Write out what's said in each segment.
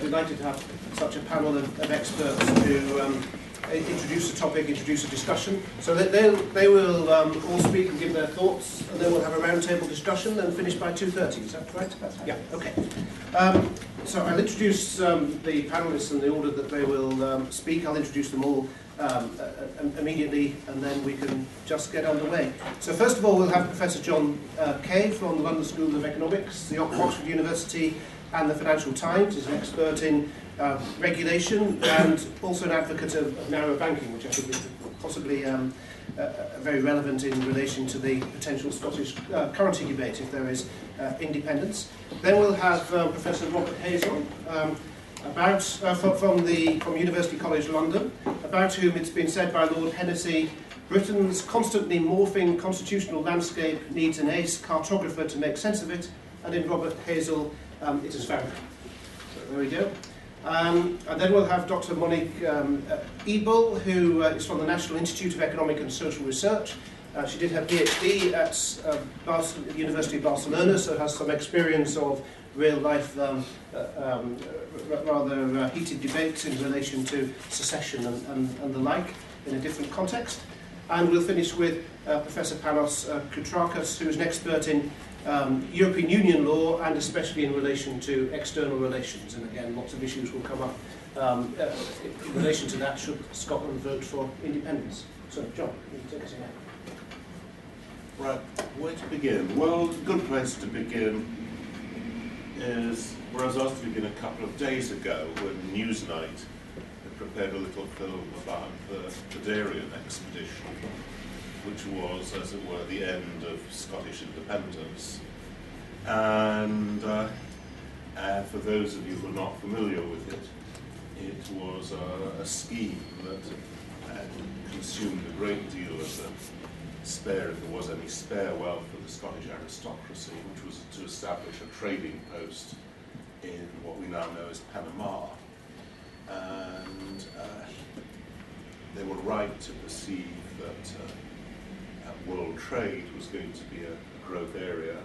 Delighted to have such a panel of experts to introduce the topic, introduce a discussion. So that they will all speak and give their thoughts, and then we'll have a roundtable discussion and finish by 2:30. Is that correct? That's right. Yeah. Okay. So I'll introduce the panelists in the order that they will speak. I'll introduce them all immediately, and then we can just get underway. So first of all, we'll have Professor John Kay from the London School of Economics, the Oxford University, and the Financial Times. He's an expert in regulation and also an advocate of narrow banking, which I think is possibly very relevant in relation to the potential Scottish currency debate if there is independence. Then we'll have Professor Robert Hazell from University College London, about whom it's been said by Lord Hennessy, Britain's constantly morphing constitutional landscape needs an ace cartographer to make sense of it, and in Robert Hazell, it is found. So there we go. And then we'll have Dr. Monique Ebell, who is from the National Institute of Economic and Social Research. She did her PhD at the University of Barcelona, so has some experience of real-life, rather heated debates in relation to secession and the like in a different context. And we'll finish with Professor Panos Koutrakos, who is an expert in European Union law, and especially in relation to external relations. And again, lots of issues will come up in relation to that should Scotland vote for independence. So, John, you can take us away. Right, where to begin? Well, a good place to begin is where I was asked to begin a couple of days ago when Newsnight had prepared a little film about the Darien expedition, which was, as it were, the end of Scottish independence. And for those of you who are not familiar with it, it was a scheme that consumed a great deal of the spare, if there was any spare wealth of the Scottish aristocracy, which was to establish a trading post in what we now know as Panama. And they were right to perceive that world trade was going to be a growth area.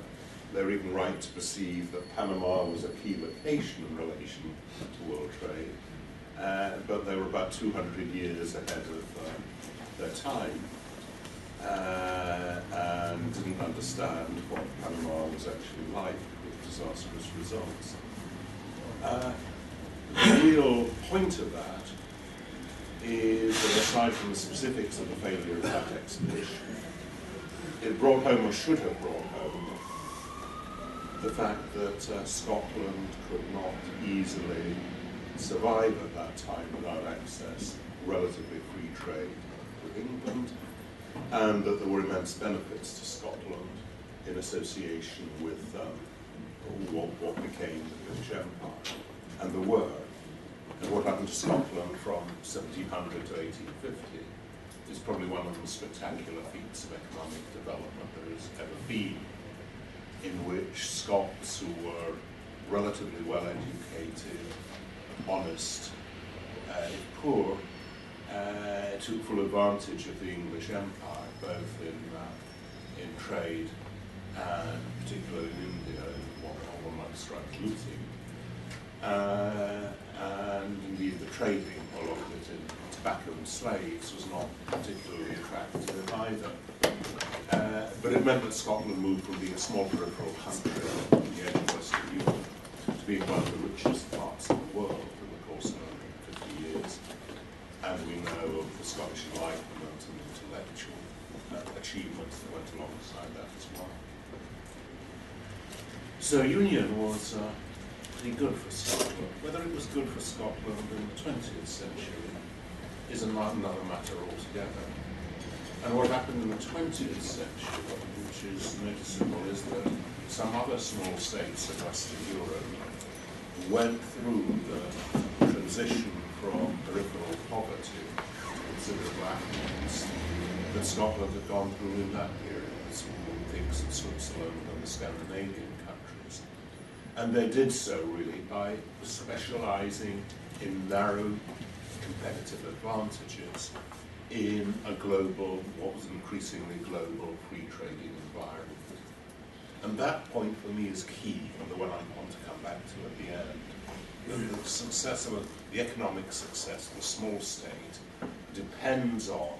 They're even right to perceive that Panama was a key location in relation to world trade, but they were about 200 years ahead of their time, and didn't understand what Panama was actually like, with disastrous results. The real point of that is that aside from the specifics of the failure of that expedition, it brought home, or should have brought home, the fact that Scotland could not easily survive at that time without access, relatively free trade with England, and that there were immense benefits to Scotland in association with what became the British Empire. And there were. And what happened to Scotland from 1700 to 1850 is probably one of the spectacular feats of economic development there has ever been, in which Scots who were relatively well educated, honest, if poor, took full advantage of the English Empire, both in trade and particularly in India, in what one might describe as looting. And indeed the trading, a lot of it in tobacco and slaves, was not particularly attractive either. But it meant that Scotland moved from being a small peripheral country on the edge of Western Europe to being one of the richest parts of the world in the course of 150 years. And we know of the Scottish Enlightenment and intellectual achievements that went alongside that as well. So union was pretty good for Scotland. Whether it was good for Scotland in the 20th century is another matter altogether. And what happened in the 20th century, which is noticeable, is that some other small states of Western Europe went through the transition from peripheral poverty to considerable affluence that Scotland had gone through in that period, as one thinks of Switzerland and the Scandinavian countries. And they did so really by specializing in narrow competitive advantages in a global, what was an increasingly global free trading environment. And that point for me is key, and the one I want to come back to at the end. the success of the economic success of a small state depends on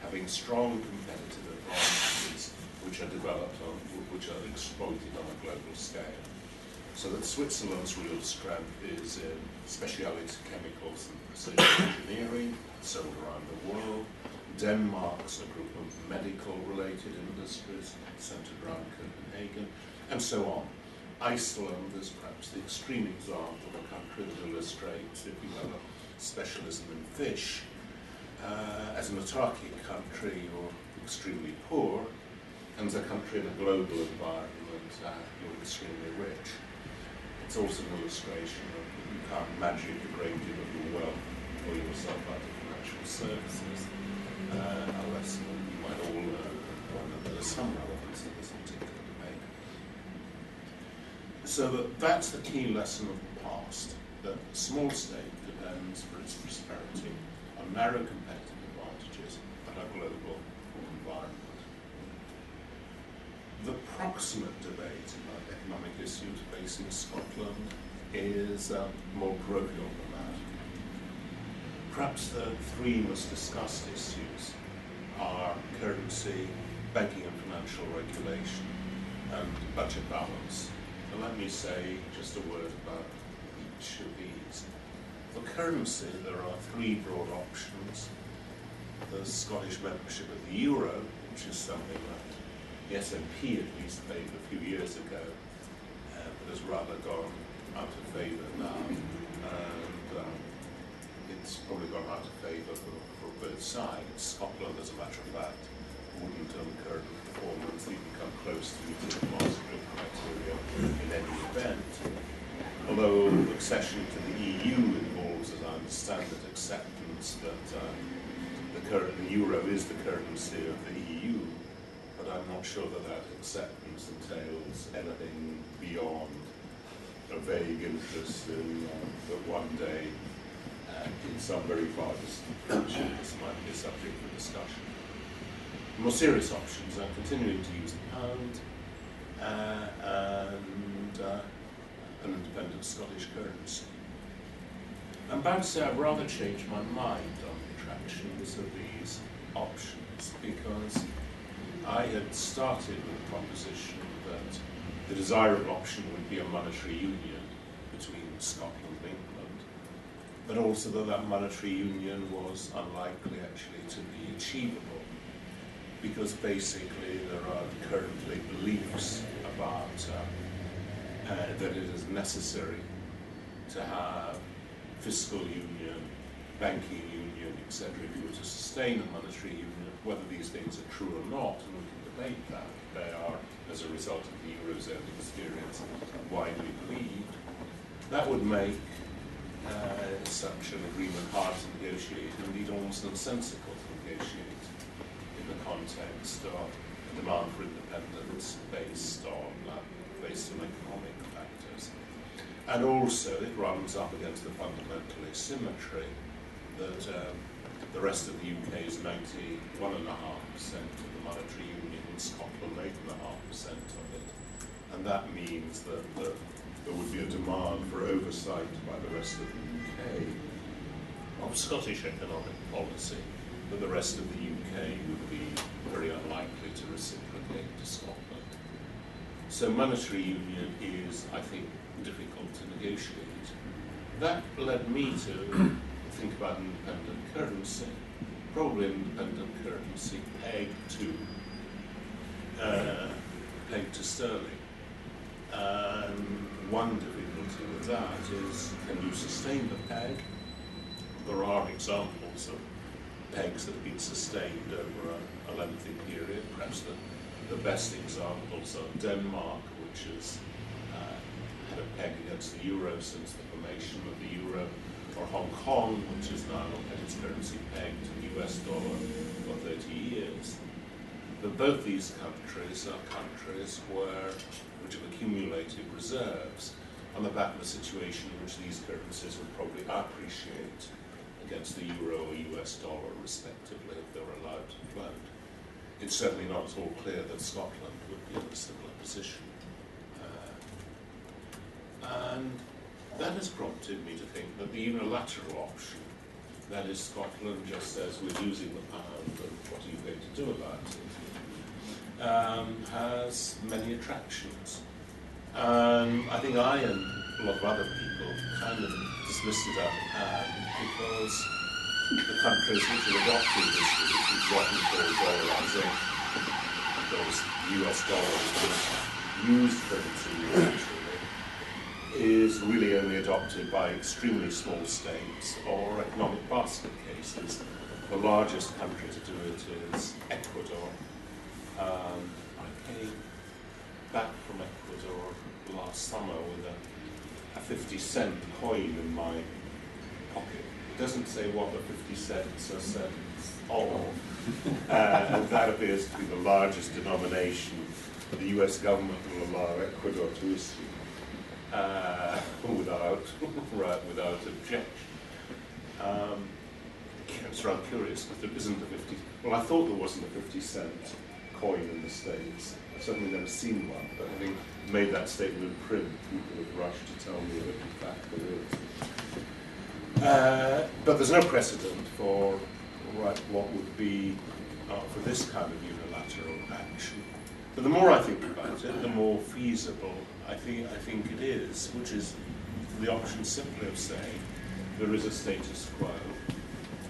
having strong competitive advantages which are developed on, which are exploited on a global scale. So that Switzerland's real strength is in specialty chemicals and precision engineering, sold around the world. Denmark's a group of medical-related industries centered around Copenhagen, and so on. Iceland is perhaps the extreme example of a country that illustrates, if you have a specialism in fish, as an autarkic country you're extremely poor, and as a country in a global environment you're extremely rich. It's also an illustration of you can't magic a great deal of your wealth or yourself out of financial services, a lesson you might all learn, one that there's some relevance to this particular debate. So that's the key lesson of the past, that a small state depends for its prosperity on narrow competitive advantages and a global environment. The proximate debate about economic issues facing Scotland is more parochial than that. Perhaps the three most discussed issues are currency, banking and financial regulation, and budget balance. And let me say just a word about each of these. For currency, there are three broad options. There's Scottish membership of the euro, which is something that the SNP at least favoured a few years ago, but has rather gone out of favour now. And it's probably gone out of favour for both sides. Scotland, as a matter of fact, wouldn't on current performance even come close to meeting the Maastricht criteria in any event. Although accession to the EU involves, as I understand it, acceptance that the euro is the currency of the EU, but I'm not sure that that acceptance entails anything beyond a vague interest in that one day, in some very far distant future, this might be a subject for discussion. More serious options are continuing to use the pound and an independent Scottish currency. I'm about to say I've rather changed my mind on the attractions of these options, because I had started with the proposition that the desirable option would be a monetary union between Scotland and England, but also that that monetary union was unlikely actually to be achievable, because basically there are currently beliefs about that it is necessary to have fiscal union, banking union, etc. if you were to sustain a monetary union. Whether these things are true or not, and we can debate that, they are, as a result of the Eurozone experience, widely believed. That would make such an agreement hard to negotiate, and indeed almost nonsensical to negotiate in the context of a demand for independence based on economic factors. And also it runs up against the fundamental asymmetry that the rest of the UK is 91.5% of the monetary union, and Scotland 8.5% of it. And that means that there would be a demand for oversight by the rest of the UK of Scottish economic policy, but the rest of the UK would be very unlikely to reciprocate to Scotland. So monetary union is, I think, difficult to negotiate. That led me to think about an independent currency, probably an independent currency pegged to sterling. And one difficulty with that is, can you sustain the peg? There are examples of pegs that have been sustained over a lengthy period. Perhaps the best examples are Denmark, which has had a peg against the euro since the formation of the euro, or Hong Kong, which has now had its currency pegged to the US dollar for 30 years. But both these countries are countries which have accumulated reserves on the back of a situation in which these currencies would probably appreciate against the euro or US dollar, respectively, if they were allowed to float. It's certainly not at all clear that Scotland would be in a similar position. And that has prompted me to think that the unilateral option, that is Scotland just says we're using the pound and what are you going to do about it, has many attractions. I think I and a lot of other people kind of dismissed it out of hand because the countries which have adopted this route, which is what we call dollarization, because the US dollar is used for the naturally, is really only adopted by extremely small states or economic basket cases. The largest country to do it is Ecuador. I came back from Ecuador last summer with a 50-cent coin in my pocket. It doesn't say what the 50 cents are cents of, and that appears to be the largest denomination the US government will allow Ecuador to issue without objection. It's rather curious because there isn't a 50. Well, I thought there wasn't a 50-cent coin in the States. I've certainly never seen one, but having made that statement in print, people have rushed to tell me that in fact there is. But there's no precedent for what would be for this kind of unilateral action. But the more I think about it, the more feasible I think it is, which is the option simply of saying there is a status quo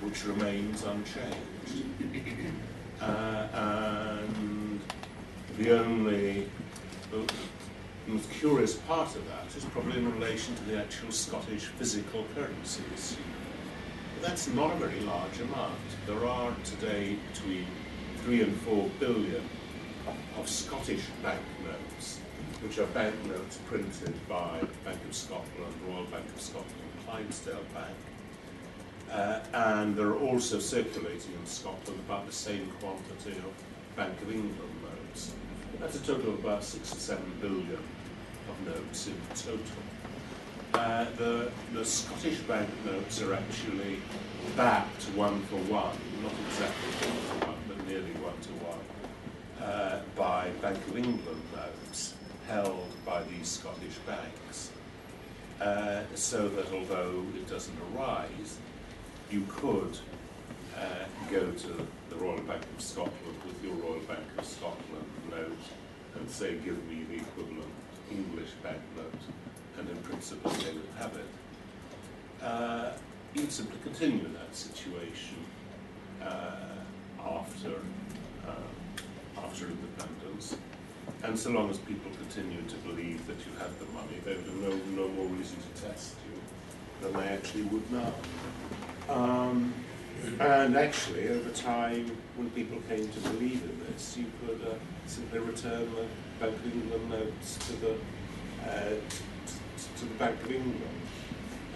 which remains unchanged. And the most curious part of that is probably in relation to the actual Scottish physical currency issue. That's not a very large amount. There are today between 3 and 4 billion of Scottish banknotes, which are banknotes printed by Bank of Scotland, Royal Bank of Scotland, Clydesdale Bank. And there are also circulating in Scotland about the same quantity of Bank of England notes. That's a total of about 6 or 7 billion of notes in total. The Scottish banknotes are actually backed 1 for 1, not exactly 1 for 1, but nearly 1 to 1, by Bank of England notes held by these Scottish banks. So that although it doesn't arise, you could go to the Royal Bank of Scotland with your Royal Bank of Scotland note and say, give me the equivalent English banknote, and in principle they would have it. You'd simply continue that situation after independence, and so long as people continued to believe that you had the money, there would be no more reason to test you than they actually would now. And actually, over time, when people came to believe in this, you could simply return the Bank of England notes to the Bank of England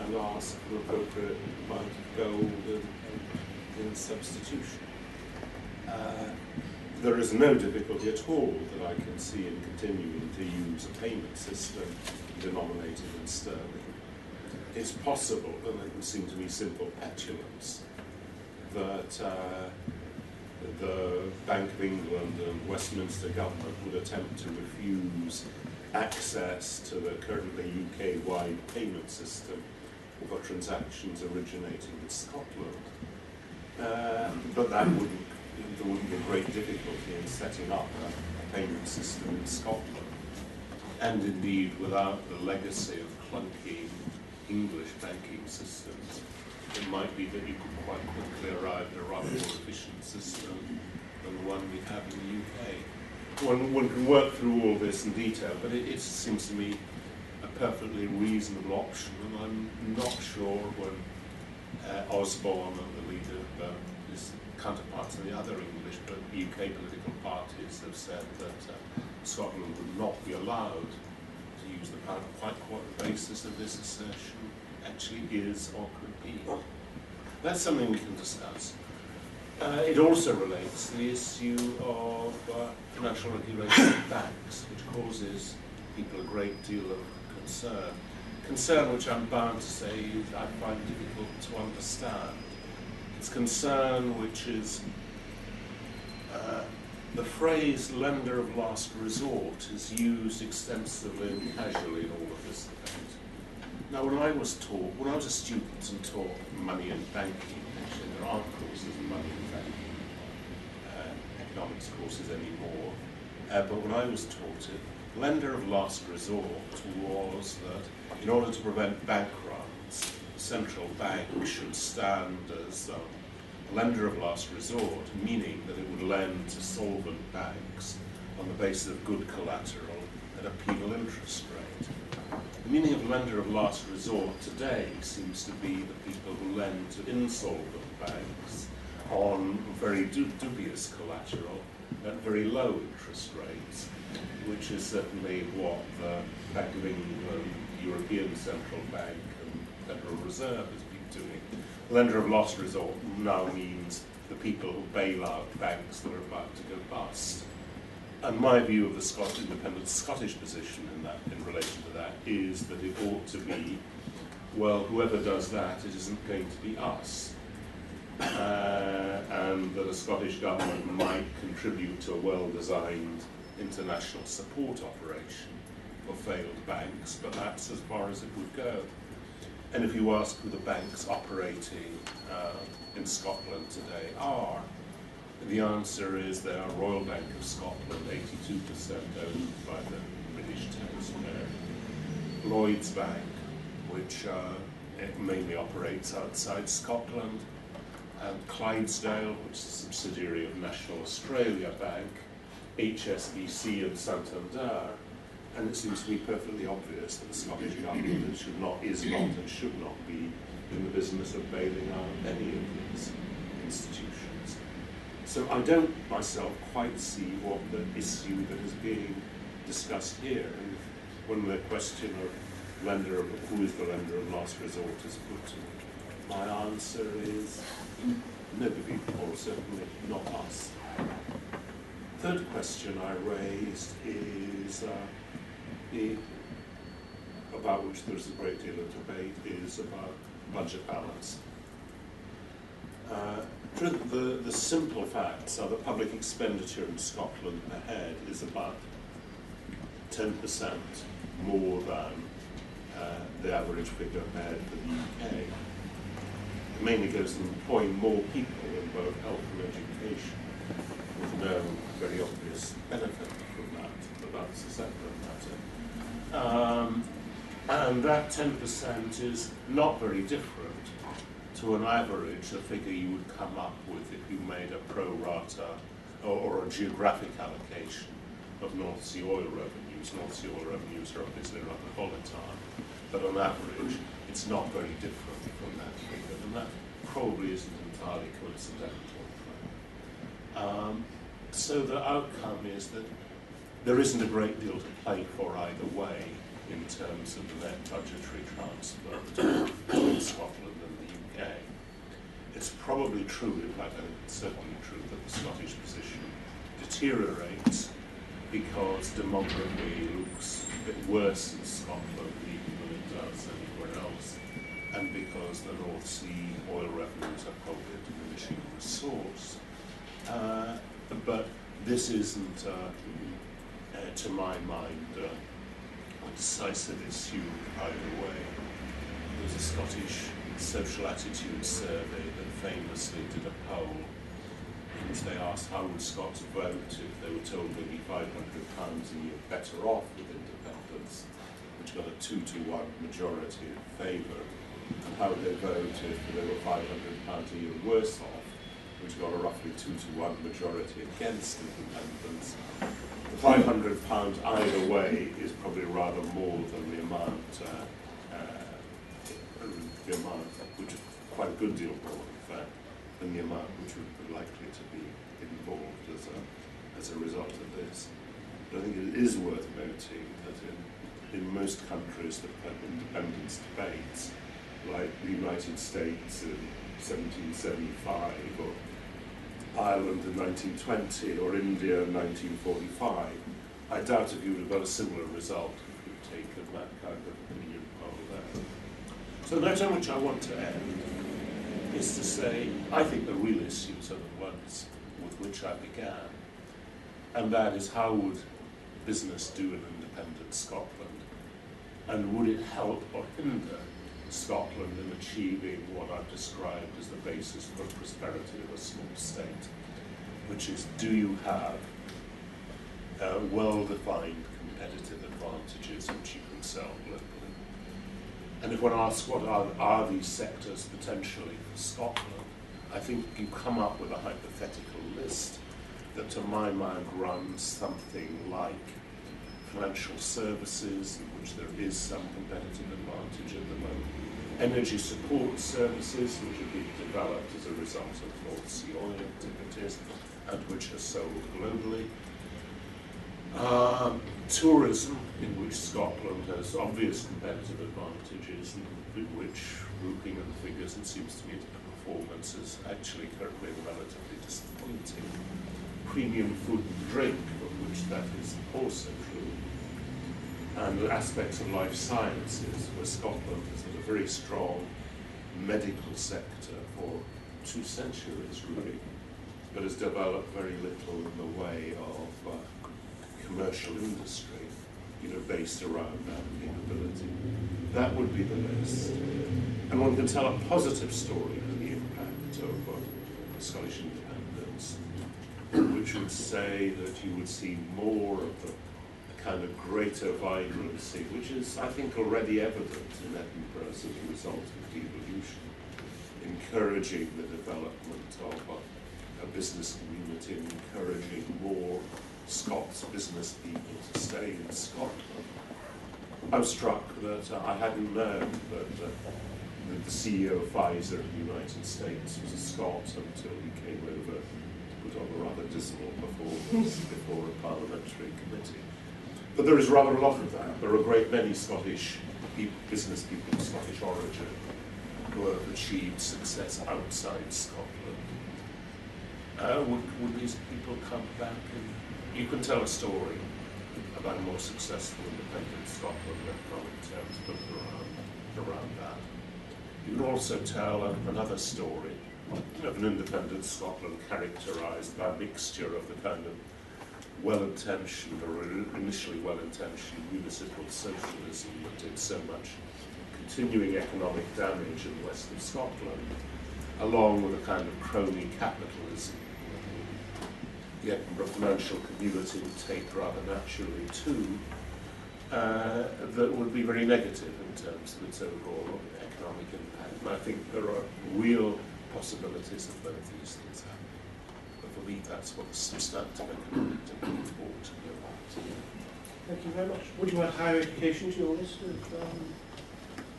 and ask for appropriate amount of gold in substitution. There is no difficulty at all that I can see in continuing to use a payment system denominated in sterling. It's possible, and it would seem to me simple petulance, that the Bank of England and Westminster government would attempt to refuse access to the currently UK-wide payment system for transactions originating in Scotland. But there wouldn't be great difficulty in setting up a payment system in Scotland. And indeed, without the legacy of clunky English banking systems, it might be that you could quite quickly arrive at a rather more efficient system than the one we have in the UK. One can work through all this in detail, but it seems to me a perfectly reasonable option, and I'm not sure when Osborne and the leader of his counterparts in the other English but UK political parties have said that Scotland would not be allowed to use the pound. Quite what the basis of this assertion actually is or could be. That's something we can discuss. It also relates to the issue of financial regulation of banks, which causes people a great deal of concern. Concern which I'm bound to say I find difficult to understand. It's concern which is the phrase lender of last resort is used extensively and casually in all of this debate. Now, when I was a student and taught money and banking, actually there aren't courses in money and banking, economics courses anymore, but when I was taught it, lender of last resort was that in order to prevent bank runs, the central bank should stand as a lender of last resort, meaning that it would lend to solvent banks on the basis of good collateral at a penal interest rate. The meaning of lender of last resort today seems to be the people who lend to insolvent banks on very dubious collateral at very low interest rates, which is certainly what the Bank of England, European Central Bank and Federal Reserve has been doing. Lender of last resort now means the people who bail out banks that are about to go bust. And my view of the independent Scottish position in relation to that is that it ought to be, well, whoever does that, it isn't going to be us. And that a Scottish government might contribute to a well-designed international support operation for failed banks, but that's as far as it would go. And if you ask who the banks operating in Scotland today are, the answer is they are Royal Bank of Scotland, 82% owned by the British taxpayer, Lloyds Bank, which mainly operates outside Scotland, and Clydesdale, which is a subsidiary of National Australia Bank, HSBC and Santander, and it seems to me perfectly obvious that the Scottish government is not and should not be in the business of bailing out any of these institutions. So I don't myself quite see what the issue that is being discussed here. And when the question of who is the lender of last resort is put to me, my answer is nobody, or certainly not us. Third question I raised is about which there's a great deal of debate, is about budget balance. The simple facts are that public expenditure in Scotland per head is about 10% more than the average figure per head for the UK. It mainly goes to employing more people in both health and education, with no very obvious benefit from that, but that's a separate matter. And that 10% is not very different to an average, the figure you would come up with if you made a pro rata or a geographic allocation of North Sea oil revenues. North Sea oil revenues are obviously rather volatile, but on average it's not very different from that figure, and that probably isn't entirely coincidental. So the outcome is that there isn't a great deal to play for either way in terms of the net budgetary transfer between Scotland and the UK. It's probably true, in fact I think it's certainly true, that the Scottish position deteriorates because demography looks a bit worse in Scotland even than it does anywhere else, and because the North Sea oil revenues are probably a diminishing resource. But this isn't, to my mind, a decisive issue either way. There was a Scottish social attitude survey that famously did a poll in which they asked how would Scots vote if they were told they'd be £500 a year better off with independence, which got a 2-to-1 majority in favour, and how would they vote if they were £500 a year worse off, which got a roughly 2-to-1 majority against independence. The £500 either way is probably rather more than the amount, which is quite a good deal more, in fact, than the amount which would be likely to be involved as a result of this. But I think it is worth noting that in most countries that had independence debates, like the United States in 1775, or Ireland in 1920, or India in 1945, I doubt if you would have got a similar result if you'd taken that kind of opinion poll there. So the note on which I want to end is to say, I think the real issues are the ones with which I began, and that is how would business do in independent Scotland And would it help or hinder Scotland in achieving what I've described as the basis for prosperity of a small state, which is, do you have well-defined competitive advantages which you can sell globally? And if one asks what are these sectors potentially for Scotland, I think you come up with a hypothetical list that to my mind runs something like financial services, in which there is some competitive advantage at the moment, energy support services, which are being developed as a result of North Sea oil activities and which are sold globally, tourism, in which Scotland has obvious competitive advantages, in which, looking at the figures, it seems to me that the performance is actually currently relatively disappointing. Premium food and drink, of which that is also true, and aspects of life sciences, where Scotland has had a very strong medical sector for 2 centuries, really, but has developed very little in the way of commercial industry, based around that capability. That would be the list. And one can tell a positive story of the impact of Scottish independence, which would say that you would see more of the kind of greater vibrancy, which is, I think, already evident in Edinburgh as a result of devolution, encouraging the development of a business community and encouraging more Scots business people to stay in Scotland. I was struck that I hadn't known that the CEO of Pfizer in the United States was a Scot until he came over to put on a rather dismal performance before a parliamentary committee. But there is rather a lot of that. There are a great many Scottish business people of Scottish origin who have achieved success outside Scotland. Would these people come back? And you can tell a story about a more successful independent Scotland in economic terms, but around that. You can also tell another story of an independent Scotland characterised by a mixture of the kind of well-intentioned or initially well-intentioned municipal socialism that did so much continuing economic damage in the west of Scotland, along with a kind of crony capitalism. The Edinburgh financial community would take rather naturally to, that would be very negative in terms of its overall economic impact. And I think there are real possibilities of both these things happening. But for me, that's what the substantive economic debate ought to be about. Thank you very much. Would you add higher education to your list of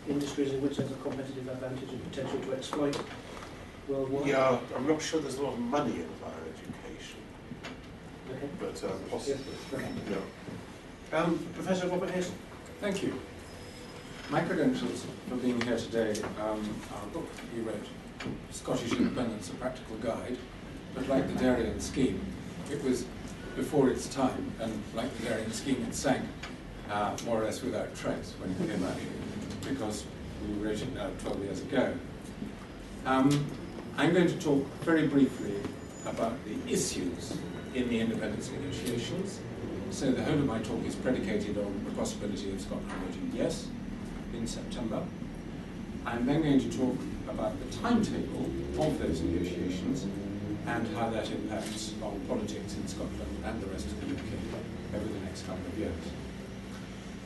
industries in which there's a competitive advantage and potential to exploit worldwide? Yeah, I'm not sure there's a lot of money in higher education. Okay. But possibly. Yeah. Okay. Yeah. Professor Robert Hazell. Thank you. My credentials for being here today are a book you wrote, Scottish Independence, A Practical Guide, but like the Darien scheme, it was before its time, and like the Darien scheme, it sank more or less without trace when it came out, because we wrote it now 12 years ago. I'm going to talk very briefly about the issues in the independence negotiations. So the whole of my talk is predicated on the possibility of Scotland voting yes in September. I'm then going to talk about the timetable of those negotiations and how that impacts on politics in Scotland and the rest of the UK over the next couple of years.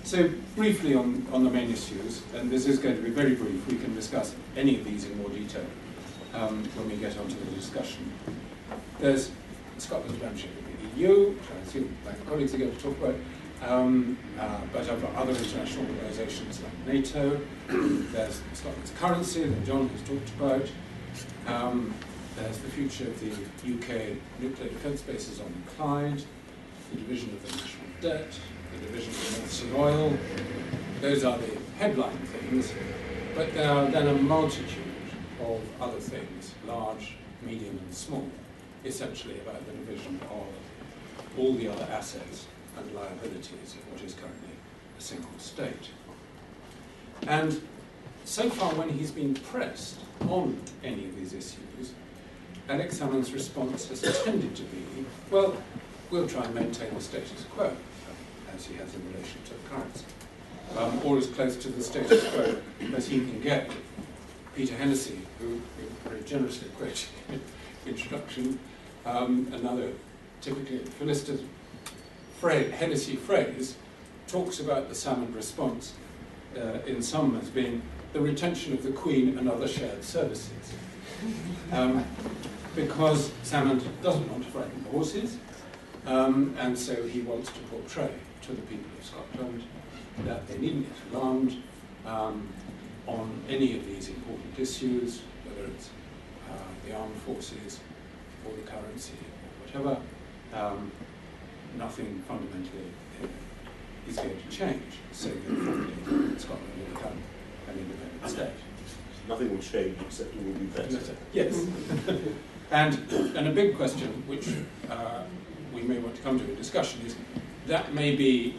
So briefly on the main issues, and this is going to be very brief, we can discuss any of these in more detail when we get onto the discussion. There's Scotland's membership in the EU, which I assume my colleagues are going to talk about, but I've got other international organisations like NATO. There's Scotland's currency that John has talked about. There's the future of the UK nuclear defence bases on Clyde, the division of the national debt, the division of North Sea oil. Those are the headline things, but there are then a multitude of other things, large, medium and small, essentially about the division of all the other assets and liabilities of what is currently a single state. And so far when he's been pressed on any of these issues, Alex Salmond's response has tended to be, well, we'll try and maintain the status quo, as he has in relation to the currency. or as close to the status quo as he can get. Peter Hennessy, who very generously quoted in introduction, another typically Philister Hennessy phrase, talks about the Salmond response in sum as being the retention of the Queen and other shared services. Because Salmond doesn't want to frighten the horses, and so he wants to portray to the people of Scotland that they needn't get alarmed on any of these important issues, whether it's the armed forces or the currency or whatever. Nothing fundamentally is going to change, so that Scotland will become an independent state. Nothing will change except it will be better. Yes. And a big question, which we may want to come to in discussion, is that may be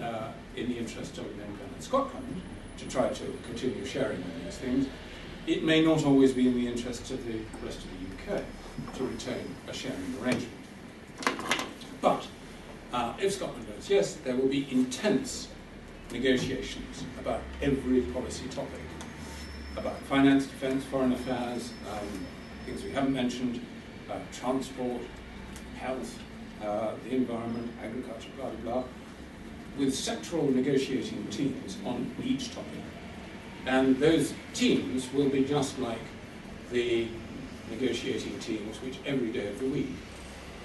in the interest of an independent Scotland to try to continue sharing in these things. It may not always be in the interest of the rest of the UK to retain a sharing arrangement. But if Scotland votes yes, there will be intense negotiations about every policy topic, about finance, defence, foreign affairs, things we haven't mentioned, transport, health, the environment, agriculture, blah, blah, blah, with sectoral negotiating teams on each topic. And those teams will be just like the negotiating teams which every day of the week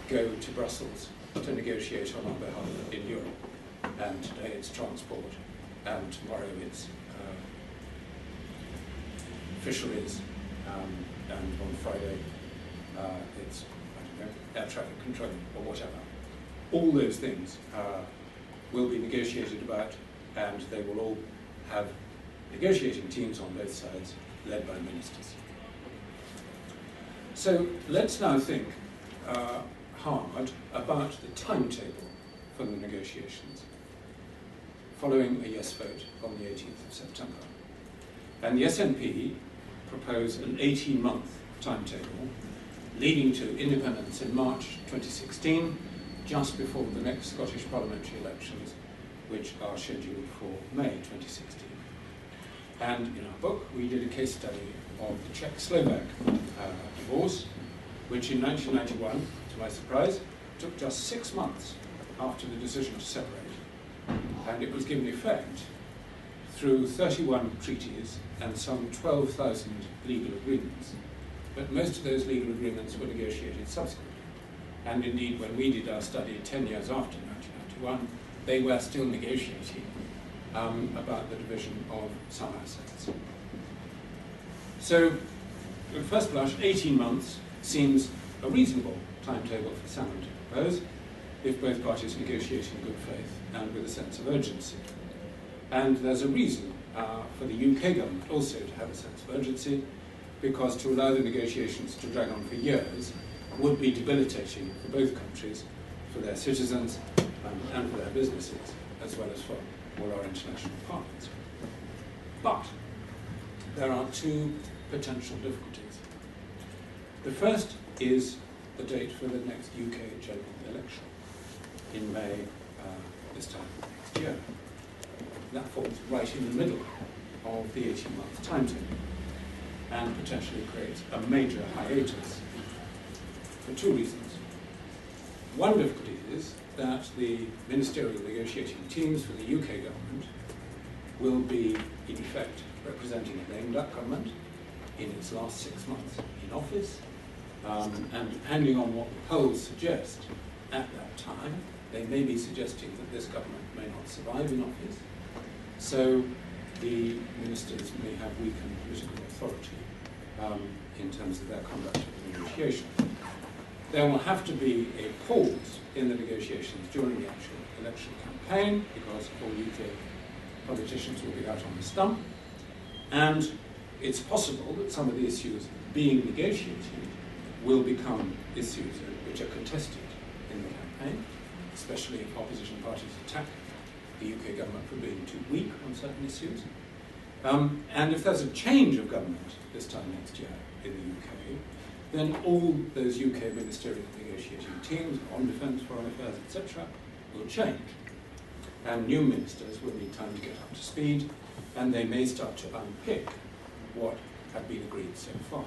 go to Brussels to negotiate on our behalf in Europe. And today it's transport, and tomorrow it's fisheries, and on Friday it's, I don't know, air traffic control or whatever. All those things will be negotiated about, and they will all have negotiating teams on both sides, led by ministers. So let's now think hard about the timetable for the negotiations, following a yes vote on the 18th of September. And the SNP propose an 18-month timetable leading to independence in March 2016, just before the next Scottish parliamentary elections, which are scheduled for May 2016. And in our book, we did a case study of the Czech-Slovak divorce, which in 1991, to my surprise, took just 6 months after the decision to separate. And it was given effect through 31 treaties and some 12,000 legal agreements. But most of those legal agreements were negotiated subsequently. And indeed, when we did our study 10 years after 1991, they were still negotiating about the division of some assets. So, at first blush, 18 months seems a reasonable timetable for Salmond to propose, if both parties negotiate in good faith and with a sense of urgency. And there's a reason for the UK government also to have a sense of urgency, because to allow the negotiations to drag on for years would be debilitating for both countries, for their citizens and for their businesses, as well as for all our international partners. But there are two potential difficulties. The first is the date for the next UK general election in May this time next year. That falls right in the middle of the 18-month timetable and potentially creates a major hiatus for two reasons. One difficulty is that the ministerial negotiating teams for the UK government will be, in effect, representing a lame duck government in its last 6 months in office, and depending on what the polls suggest at that time, they may be suggesting that this government may not survive in office. So the ministers may have weakened political authority in terms of their conduct of the negotiation. There will have to be a pause in the negotiations during the actual election campaign, because all UK politicians will be out on the stump, and it's possible that some of the issues being negotiated will become issues which are contested in the campaign, especially if opposition parties attack the UK government for being too weak on certain issues. And if there's a change of government this time next year in the UK, then all those UK ministerial negotiating teams on defence, foreign affairs, etc., will change. and new ministers will need time to get up to speed, and they may start to unpick what had been agreed so far.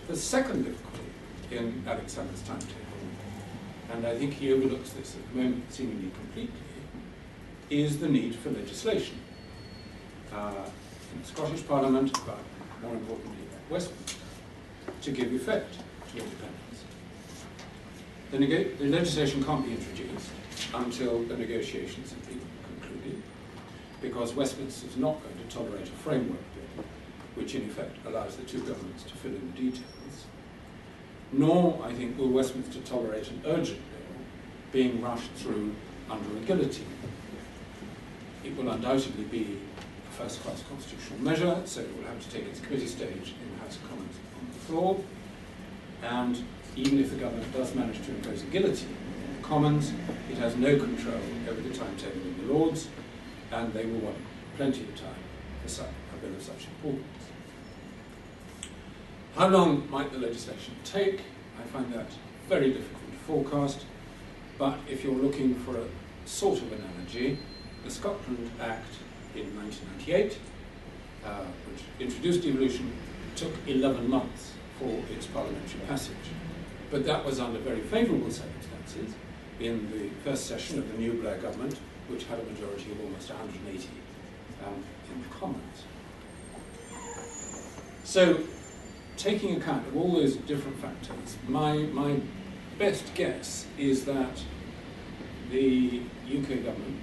The second difficulty in Alex Salmond's timetable, and I think he overlooks this at the moment seemingly completely, is the need for legislation. In the Scottish Parliament, but more importantly at Westminster, to give effect to independence. The legislation can't be introduced until the negotiations have been concluded, because Westminster is not going to tolerate a framework bill, which in effect allows the two governments to fill in the details. Nor, I think, will Westminster tolerate an urgent bill being rushed through under a guillotine. It will undoubtedly be a first-class constitutional measure, so it will have to take its committee stage in the House of Commons on the floor. And even if the government does manage to impose a guillotine on the Commons, it has no control over the timetable in the Lords, and they will want plenty of time for a bill of such importance. How long might the legislation take? I find that very difficult to forecast, but if you're looking for a sort of analogy, the Scotland Act in 1998, which introduced devolution, took 11 months for its parliamentary passage. But that was under very favourable circumstances in the first session of the new Blair government, which had a majority of almost 180 in the Commons. So, taking account of all those different factors, my best guess is that the UK government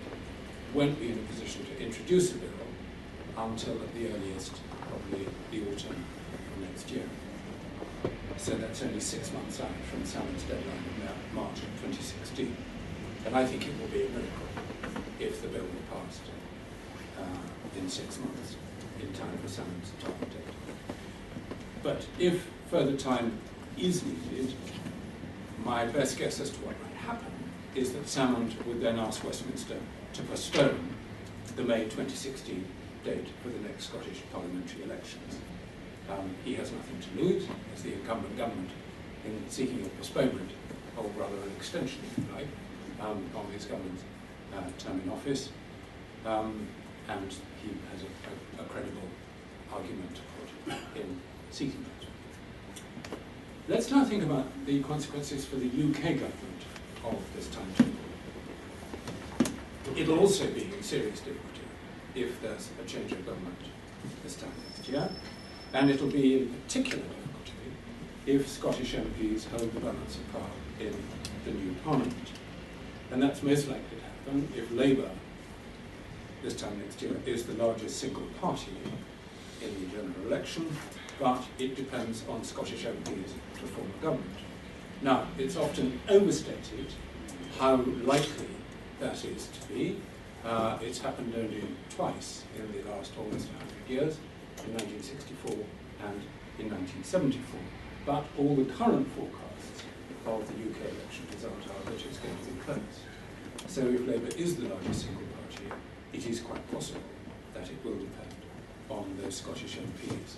won't be in a position to introduce a bill until at the earliest, probably the autumn of next year. So that's only 6 months out from Salmond's deadline of March 2016. And I think it will be a miracle if the bill were passed in 6 months, in time for Salmond's target date. But if further time is needed, my best guess as to what might happen is that Salmond would then ask Westminster to postpone the May 2016 date for the next Scottish parliamentary elections. He has nothing to lose as the incumbent government in seeking a postponement, or rather an extension, if you like, of his government's term in office, and he has a credible argument to put in seeking that. Let's now think about the consequences for the UK government of this timetable. It'll also be in serious difficulty if there's a change of government this time next year, and it'll be in particular difficulty if Scottish MPs hold the balance of power in the new Parliament. And that's most likely to happen if Labour, this time next year, is the largest single party in the general election, but it depends on Scottish MPs to form a government. Now, it's often overstated how likely that is to be. It's happened only twice in the last almost 100 years, in 1964 and in 1974. But all the current forecasts of the UK election result are that it's going to be close. So if Labour is the largest single party, it is quite possible that it will depend on those Scottish MPs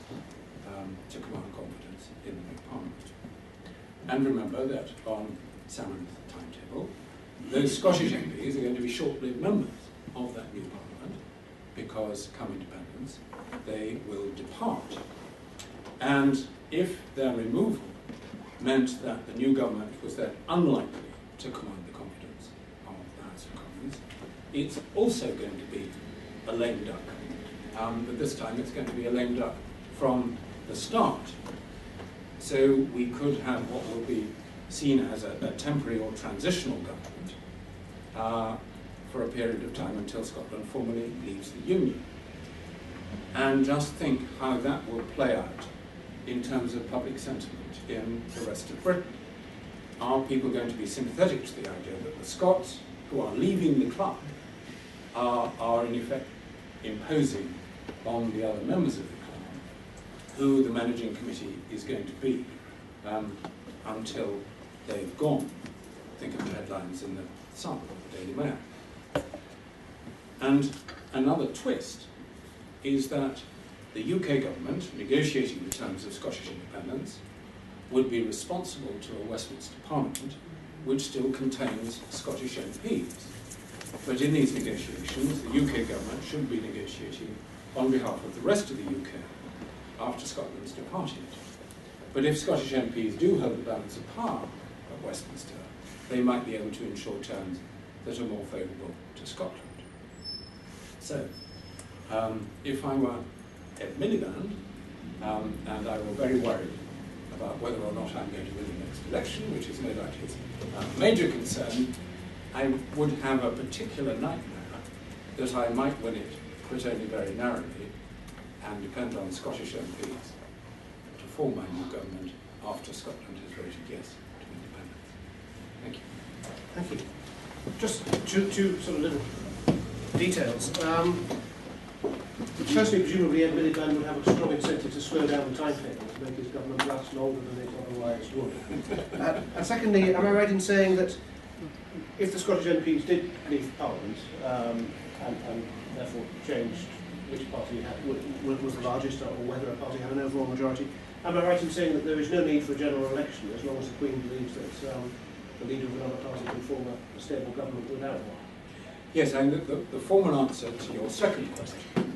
to command confidence in the new Parliament. And remember that on Salmond's timetable, those Scottish MPs are going to be short-lived members of that new Parliament, because come independence, they will depart. And if their removal meant that the new government was then unlikely to command the confidence of the House of Commons, it's also going to be a lame duck. But this time it's going to be a lame duck from the start. So we could have what will be seen as a temporary or transitional government for a period of time until Scotland formally leaves the Union. And just think how that will play out in terms of public sentiment in the rest of Britain. Are people going to be sympathetic to the idea that the Scots, who are leaving the club, are in effect imposing on the other members of the club who the managing committee is going to be until they've gone? Think of the headlines in the Sun or the Daily Mail. And another twist is that the UK government, negotiating the terms of Scottish independence, would be responsible to a Westminster Parliament which still contains Scottish MPs. But in these negotiations, the UK government should be negotiating on behalf of the rest of the UK after Scotland's departed. But if Scottish MPs do hold the balance of power at Westminster, they might be able to ensure terms that are more favourable to Scotland. So, if I were Ed Miliband, and I were very worried about whether or not I'm going to win the next election, which is no doubt his major concern, I would have a particular nightmare that I might win it, but only very narrowly, and depend on Scottish MPs to form my new government after Scotland has voted yes to independence. Thank you. Thank you. Just two sort of little details. Firstly, presumably Ed Miliband would have a strong incentive to slow down the timetable to make his government last longer than it otherwise would. And secondly, am I right in saying that if the Scottish MPs did leave Parliament and therefore changed which party was the largest or whether a party had an overall majority, am I right in saying that there is no need for a general election as long as the Queen believes that the leader of another party can form a stable government without one? Yes, and the formal answer to your second question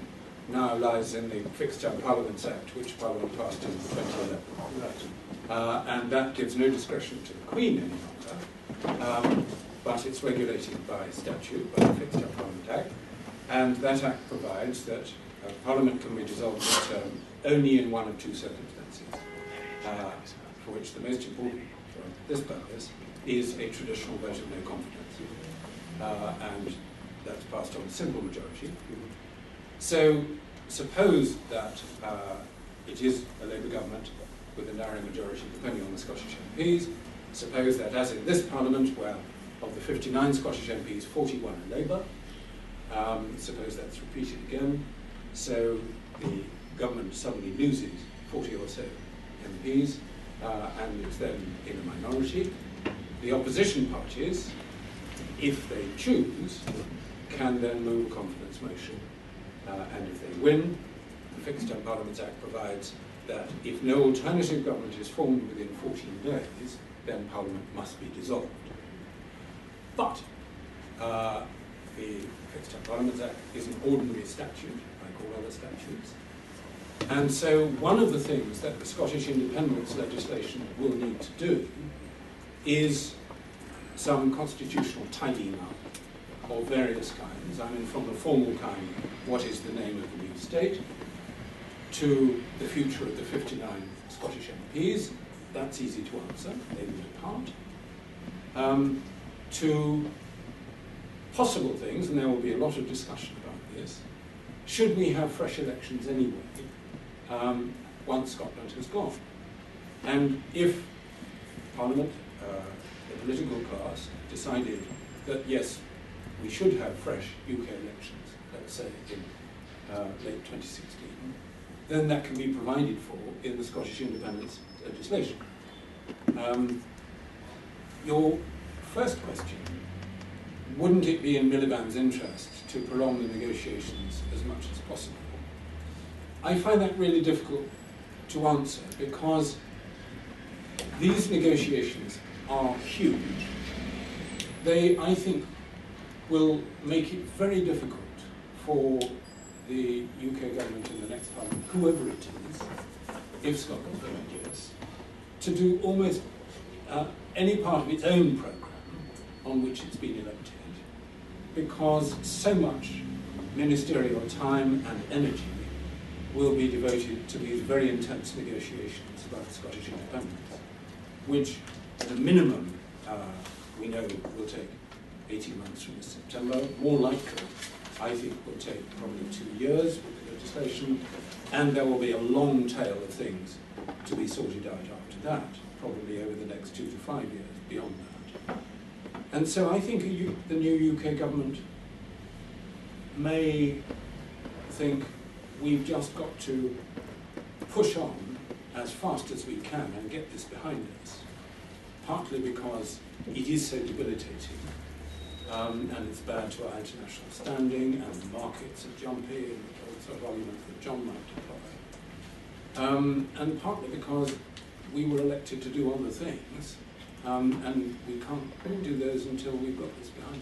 now lies in the Fixed Term Parliaments Act, which Parliament passed in 2011. Right. And that gives no discretion to the Queen any longer, but it's regulated by statute, by the Fixed Term Parliament Act. And that Act provides that Parliament can be dissolved in term only in one of two circumstances, for which the most important for this purpose is a traditional vote of no confidence. And that's passed on a simple majority. So suppose that it is a Labour government with a narrow majority depending on the Scottish MPs. Suppose that, as in this Parliament, where of the 59 Scottish MPs, 41 are Labour. Suppose that's repeated again. So the government suddenly loses 40 or so MPs and is then in a minority. The opposition parties, if they choose, can then move a confidence motion. And if they win, the Fixed Term Parliaments Act provides that if no alternative government is formed within 14 days, then Parliament must be dissolved. But the Fixed Term Parliaments Act is an ordinary statute, like all other statutes. And so one of the things that the Scottish independence legislation will need to do is some constitutional tidying up of various kinds. I mean, from the formal kind, what is the name of the new state, to the future of the 59 Scottish MPs, that's easy to answer, they will depart, to possible things, and there will be a lot of discussion about this, should we have fresh elections anyway, once Scotland has gone? And if Parliament, the political class, decided that yes, we should have fresh UK elections, let's say in late 2016, then that can be provided for in the Scottish independence legislation. Your first question, wouldn't it be in Miliband's interest to prolong the negotiations as much as possible? I find that really difficult to answer because these negotiations are huge. They, I think, will make it very difficult for the UK government in the next Parliament, whoever it is, if Scotland voted yes, to do almost any part of its own programme on which it's been elected, because so much ministerial time and energy will be devoted to these very intense negotiations about Scottish independence, which at a minimum we know will take 18 months from this September. More likely, I think, will take probably 2 years with the legislation, and there will be a long tail of things to be sorted out after that, probably over the next 2 to 5 years beyond that. And so I think the new UK government may think we've just got to push on as fast as we can and get this behind us, partly because it is so debilitating and it's bad to our international standing and the markets are jumpy and all sort of arguments that John might deploy, and partly because we were elected to do other things and we can't do those until we've got this behind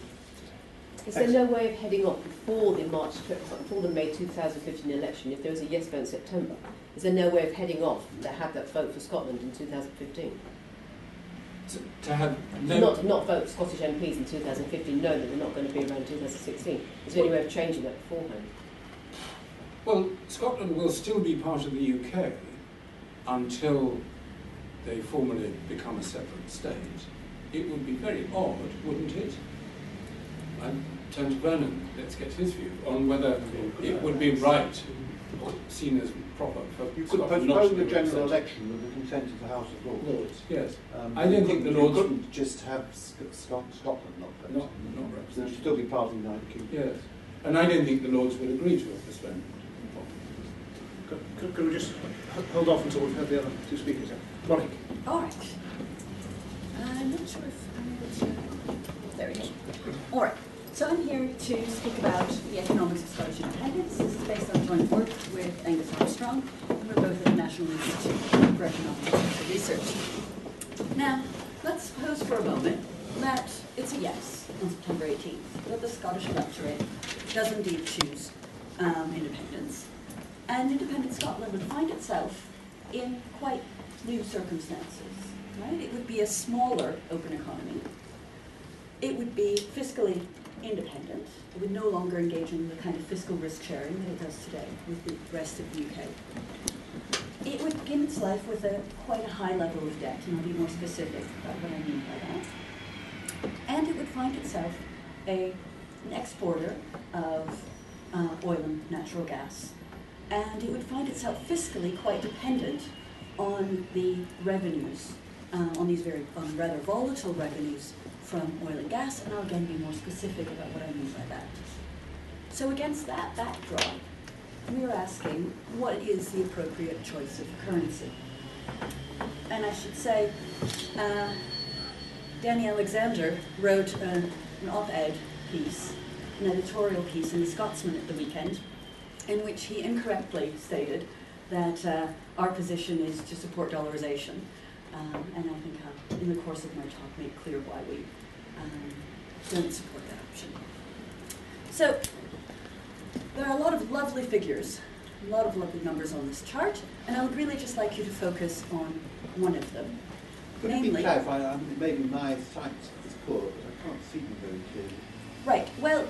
us. Is there no way of heading off before the May 2015 election, if there was a yes vote in September? Is there no way of heading off to have that vote for Scotland in 2015? To have no... Not vote Scottish MPs in 2015, knowing that they're not going to be around 2016. Is there any way of changing that beforehand? Well, Scotland will still be part of the UK until they formally become a separate state. It would be very odd, wouldn't it? I'd turn to Vernon, let's get his view on whether it would be right, or seen as proper for You could Scotland not to postpone the be general represented. election with the consent of the House of Lords. Yes. I You don't think the couldn't- Lords... You couldn't just have Scotland not Not represented. It would represented. still be part of the United Kingdom. Yes. And I don't think the Lords would agree to a postponement. Could we just hold off until we've heard the other two speakers? Monique. All right. I'm not sure if I'm able to... There we go. All right. So I'm here to speak about the economics of Scottish independence. This is based on joint work with Angus Armstrong, and we're both at the National Institute for Economic and Social Research. Now, let's suppose for a moment that it's a yes on September 18th, that the Scottish electorate does indeed choose independence. And independent Scotland would find itself in quite new circumstances, right? It would be a smaller open economy. It would be fiscally independent. It would no longer engage in the kind of fiscal risk sharing that it does today with the rest of the UK. It would begin its life with quite a high level of debt, and I'll be more specific about what I mean by that. And it would find itself an exporter of oil and natural gas. And it would find itself fiscally quite dependent on the revenues, on these rather volatile revenues from oil and gas, and I'll again be more specific about what I mean by that. So against that backdrop, we're asking, what is the appropriate choice of currency? And I should say, Danny Alexander wrote an op-ed piece, an editorial piece in The Scotsman at the weekend, in which he incorrectly stated that our position is to support dollarization. And I think in the course of my talk made clear why we don't support that option. So there are a lot of lovely figures, a lot of lovely numbers on this chart, and I would really just like you to focus on one of them. Could it be clarified? Maybe my sight is poor, but I can't see them very clearly. Right. Well,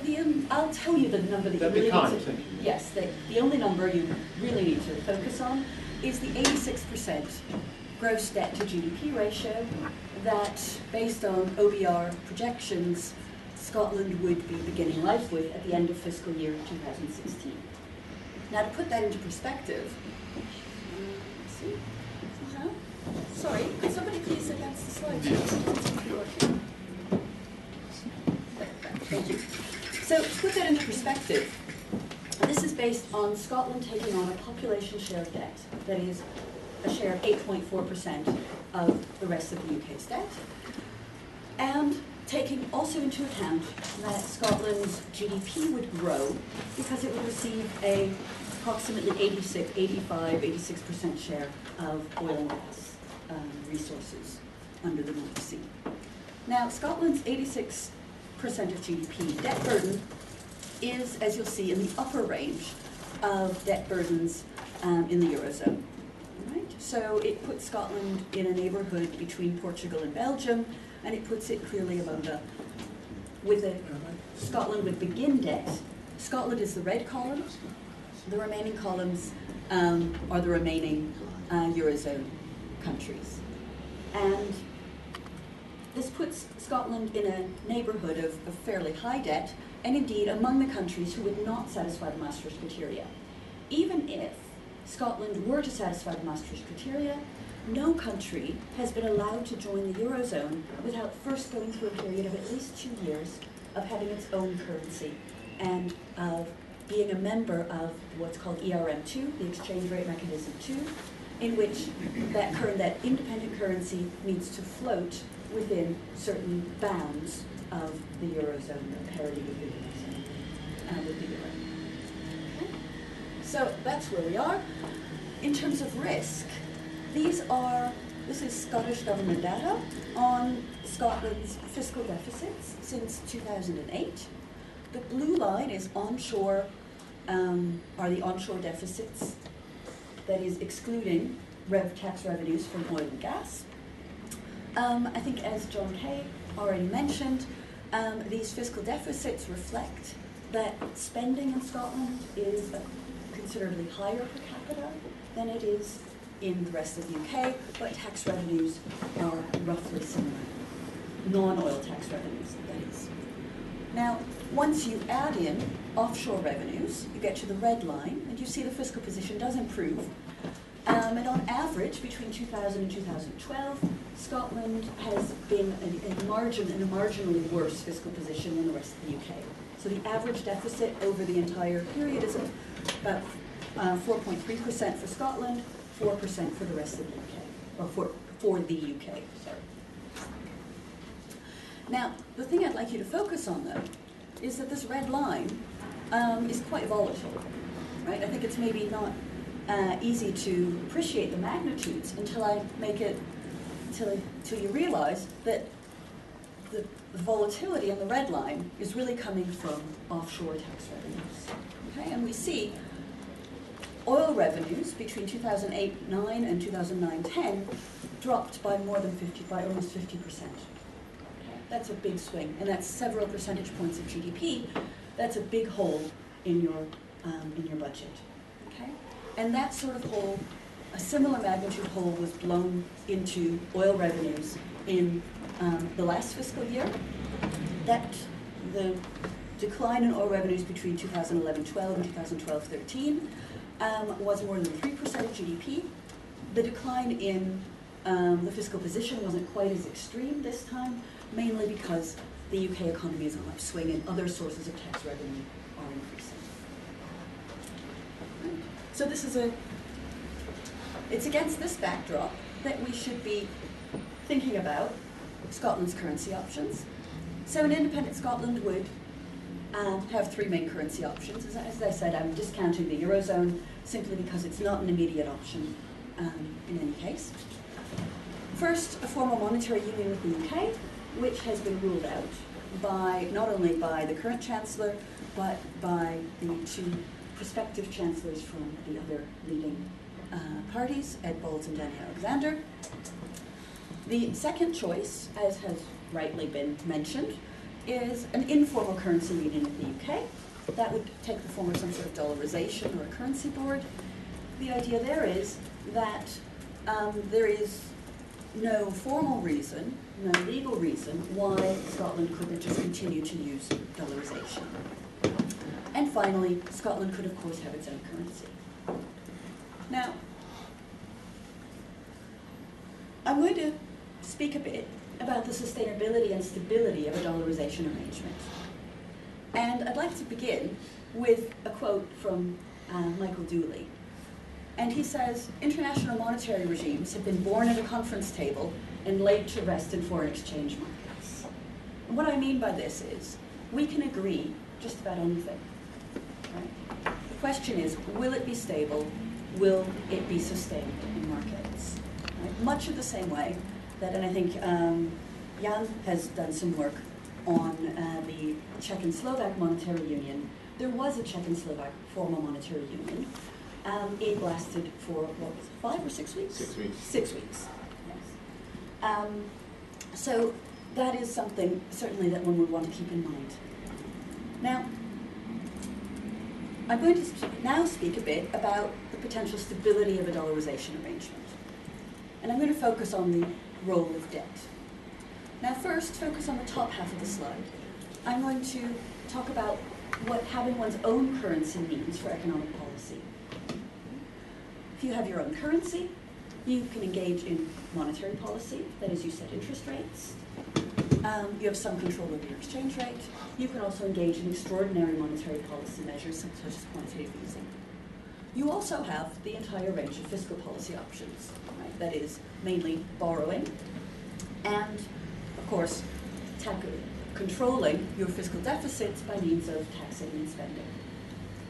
I'll tell you the number that you That'd be really kind, need to... thank you. Yes, the only number you really need to focus on is the 86% gross debt to GDP ratio that, based on OBR projections, Scotland would be beginning life with at the end of fiscal year 2016. Now, to put that into perspective, sorry, could somebody please advance the slide? Thank you. So, to put that into perspective, this is based on Scotland taking on a population share of debt that is a share of 8.4% of the rest of the UK's debt, and taking also into account that Scotland's GDP would grow because it would receive a approximately 86% share of oil and gas resources under the North Sea. Now, Scotland's 86% of GDP debt burden is, as you'll see, in the upper range of debt burdens in the Eurozone. Right? So it puts Scotland in a neighbourhood between Portugal and Belgium, and it puts it clearly among Scotland would begin debt. Scotland is the red column. The remaining columns are the remaining Eurozone countries. And this puts Scotland in a neighbourhood of fairly high debt, and indeed among the countries who would not satisfy the Maastricht criteria. Even if Scotland were to satisfy the Maastricht criteria, no country has been allowed to join the Eurozone without first going through a period of at least 2 years of having its own currency and of being a member of what's called ERM2, the Exchange Rate Mechanism 2, in which that independent currency needs to float within certain bounds of the Eurozone, the parity with the Eurozone, with the Euro. Okay? So that's where we are. In terms of risk, this is Scottish government data on Scotland's fiscal deficits since 2008. the blue line is onshore, are the onshore deficits, that is excluding tax revenues from oil and gas. I think as John Kay already mentioned, these fiscal deficits reflect that spending in Scotland is considerably higher per capita than it is in the rest of the UK, but tax revenues are roughly similar. Non-oil tax revenues, that is. Now, once you add in offshore revenues, you get to the red line, and you see the fiscal position does improve. And on average, between 2000 and 2012, Scotland has been in a marginally worse fiscal position than the rest of the UK. So the average deficit over the entire period is about 4.3% for Scotland, 4% for the rest of the UK, or for the UK, sorry. Now, the thing I'd like you to focus on, though, is that this red line is quite volatile, right? I think it's maybe not easy to appreciate the magnitudes until you realize that the volatility in the red line is really coming from offshore tax revenues. Okay, and we see oil revenues between 2008-9 and 2009-10 dropped by almost 50%. Okay, that's a big swing, and that's several percentage points of GDP. That's a big hole in your budget. Okay, and that sort of hole, a similar magnitude hole, was blown into oil revenues in the last fiscal year. That the decline in oil revenues between 2011-12 and 2012-13 was more than 3% of GDP. The decline in the fiscal position wasn't quite as extreme this time, mainly because the UK economy is on an upswing and other sources of tax revenue are increasing. Right. So this is it's against this backdrop that we should be thinking about Scotland's currency options. So an independent Scotland would have three main currency options. As I said, I'm discounting the Eurozone simply because it's not an immediate option in any case. First, a formal monetary union with the UK, which has been ruled out not only by the current Chancellor, but by the two prospective Chancellors from the other leading parties, Ed Balls and Danny Alexander. The second choice, as has rightly been mentioned, is an informal currency union with the UK. That would take the form of some sort of dollarization or a currency board. The idea there is that there is no formal reason, no legal reason why Scotland couldn't just continue to use dollarization. And finally, Scotland could, of course, have its own currency. Now, I'm going to speak a bit about the sustainability and stability of a dollarization arrangement. And I'd like to begin with a quote from Michael Dooley. And he says, "International monetary regimes have been born at a conference table and laid to rest in foreign exchange markets." And what I mean by this is, we can agree just about anything. Right? The question is, will it be stable? Will it be sustained in markets? Right? Much of the same way that, and I think Jan has done some work on the Czech and Slovak monetary union. There was a Czech and Slovak formal monetary union. It lasted for, what was it, 5 or 6 weeks? 6 weeks. 6 weeks, yes. So that is something, certainly, that one would want to keep in mind. Now, I'm going to now speak a bit about the potential stability of a dollarization arrangement. And I'm going to focus on the role of debt. Now first, focus on the top half of the slide. I'm going to talk about what having one's own currency means for economic policy. If you have your own currency, you can engage in monetary policy, that is, you set interest rates. You have some control over your exchange rate. You can also engage in extraordinary monetary policy measures, such as quantitative easing. You also have the entire range of fiscal policy options, right? That is, mainly borrowing, and, of course, controlling your fiscal deficits by means of taxing and spending.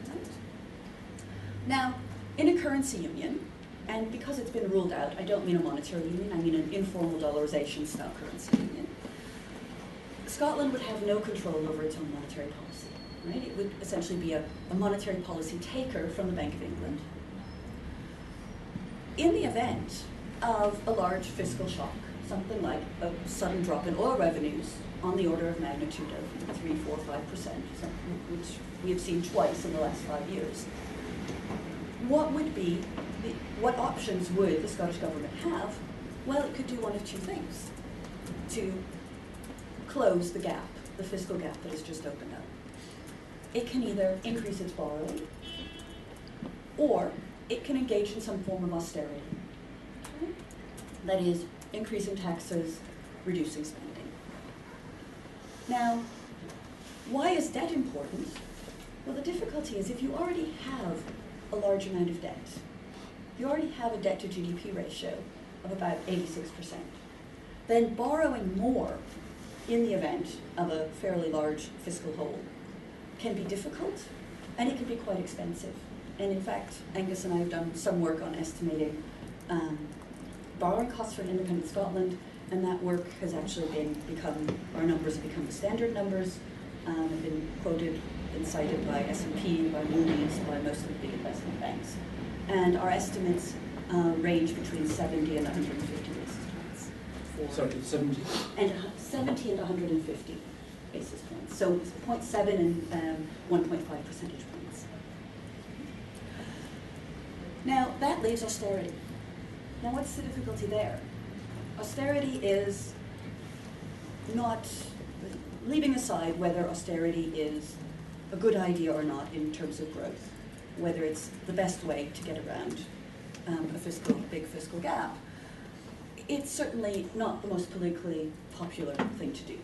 Right? Now, in a currency union, and because it's been ruled out, I don't mean a monetary union, I mean an informal dollarization style currency union, Scotland would have no control over its own monetary policy. right? It would essentially be a monetary policy taker from the Bank of England. In the event of a large fiscal shock, something like a sudden drop in oil revenues on the order of magnitude of 3, 4, 5%, which we have seen twice in the last 5 years, what options would the Scottish Government have? Well, it could do one of two things to close the gap, the fiscal gap that has just opened up. It can either increase its borrowing, or it can engage in some form of austerity. Okay? That is, increasing taxes, reducing spending. Now, why is debt important? Well, the difficulty is if you already have a large amount of debt, you already have a debt to GDP ratio of about 86%, then borrowing more in the event of a fairly large fiscal hole can be difficult, and it can be quite expensive. And in fact, Angus and I have done some work on estimating borrowing costs for independent Scotland, and that work has actually our numbers have become the standard numbers, have been quoted and cited by S&P, by Moody's, by most of the big investment banks. And our estimates range between 70 and 150 basis points. Sorry, 70? And 70 and 150 basis points. So 0.7 and 1.5 percentage points. Now, that leaves austerity. Now, what's the difficulty there? Austerity is not, leaving aside whether austerity is a good idea or not in terms of growth, whether it's the best way to get around a big fiscal gap, it's certainly not the most politically popular thing to do.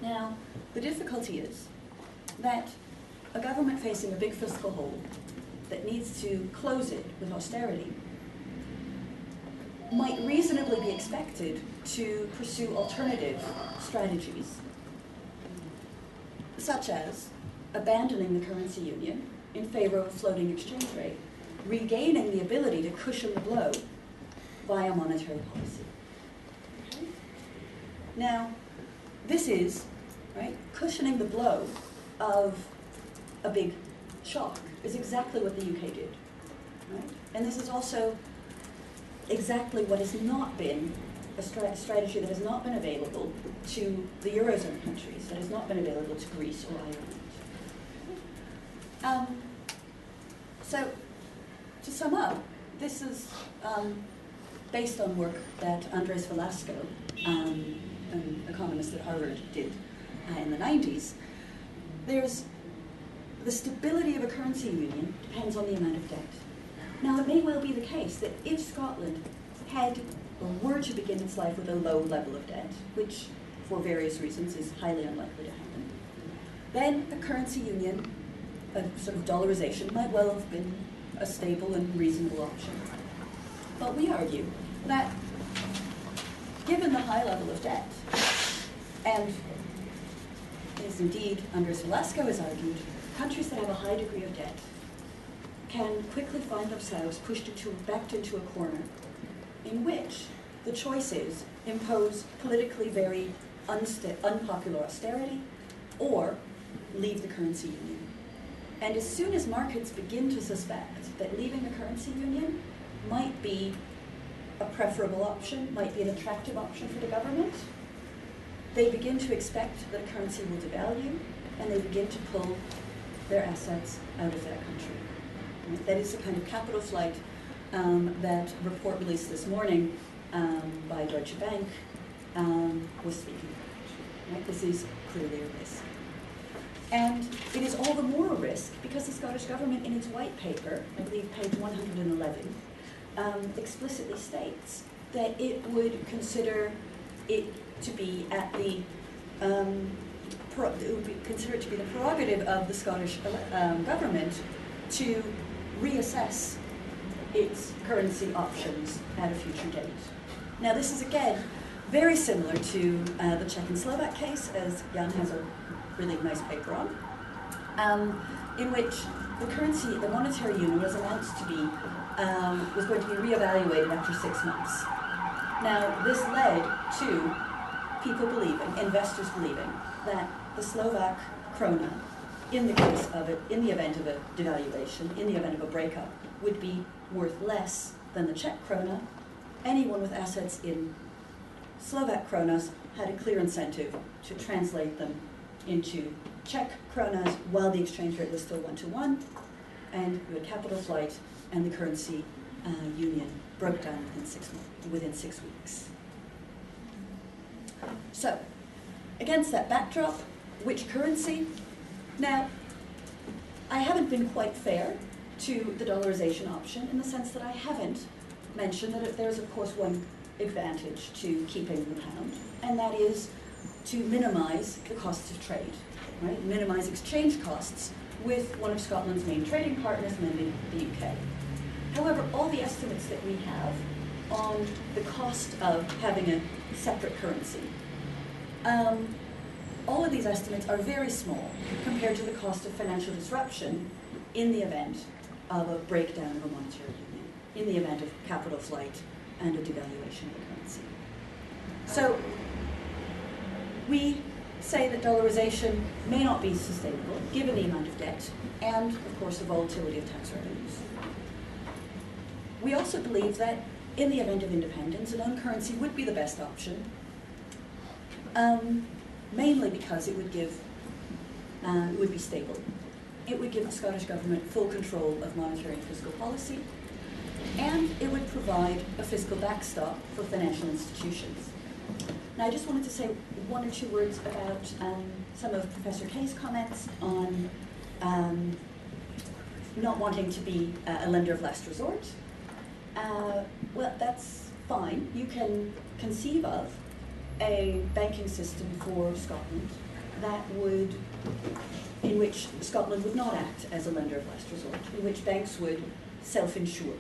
Now, the difficulty is that a government facing a big fiscal hole that needs to close it with austerity might reasonably be expected to pursue alternative strategies, such as abandoning the currency union in favor of a floating exchange rate, regaining the ability to cushion the blow via monetary policy. Okay? Now, this is, right, cushioning the blow of a big shock is exactly what the UK did, right? And this is also exactly what has not been a strategy that has not been available to the Eurozone countries, that has not been available to Greece or Ireland. So, to sum up, this is based on work that Andres Velasco, an economist at Harvard, did in the 90s. There's the stability of a currency union depends on the amount of debt. Now, it may well be the case that if Scotland had or were to begin its life with a low level of debt, which for various reasons is highly unlikely to happen, then a currency union, a sort of dollarization, might well have been a stable and reasonable option. But we argue that given the high level of debt, and as indeed Andres Velasco has argued, countries that have a high degree of debt can quickly find themselves backed into a corner in which the choice is impose politically very unpopular austerity or leave the currency union. And as soon as markets begin to suspect that leaving the currency union might be a preferable option, might be an attractive option for the government, they begin to expect that a currency will devalue, and they begin to pull their assets out of that country. That is the kind of capital flight that a report released this morning by Deutsche Bank was speaking about. Right? This is clearly a risk. And it is all the more a risk because the Scottish Government in its white paper, I believe page 111, explicitly states that it would consider it to be at the it would consider it to be the prerogative of the Scottish government to reassess its currency options at a future date. Now, this is again very similar to the Czech and Slovak case, as Jan has a really nice paper on, in which the monetary union was announced to be was going to be reevaluated after 6 months. Now, this led to people believing, investors believing, that the Slovak krona in the case of it, in the event of a devaluation, in the event of a breakup, would be worth less than the Czech krona. Anyone with assets in Slovak kronas had a clear incentive to translate them into Czech kronas while the exchange rate was still 1-to-1, and you had capital flight, and the currency union broke down within 6 weeks. So, against that backdrop, which currency? Now, I haven't been quite fair to the dollarization option in the sense that I haven't mentioned that there's of course one advantage to keeping the pound, and that is to minimize the costs of trade, right? Minimize exchange costs with one of Scotland's main trading partners, namely the UK. However, all the estimates that we have on the cost of having a separate currency, all of these estimates are very small compared to the cost of financial disruption in the event of a breakdown of a monetary union, in the event of capital flight and a devaluation of the currency. So we say that dollarization may not be sustainable given the amount of debt and, of course, the volatility of tax revenues. We also believe that in the event of independence, an own currency would be the best option, mainly because it would give, it would be stable. It would give the Scottish Government full control of monetary and fiscal policy, and it would provide a fiscal backstop for financial institutions. Now, I just wanted to say one or two words about some of Professor Kay's comments on not wanting to be a lender of last resort. Well, that's fine. You can conceive of a banking system for Scotland that would, in which Scotland would not act as a lender of last resort, in which banks would self-insure.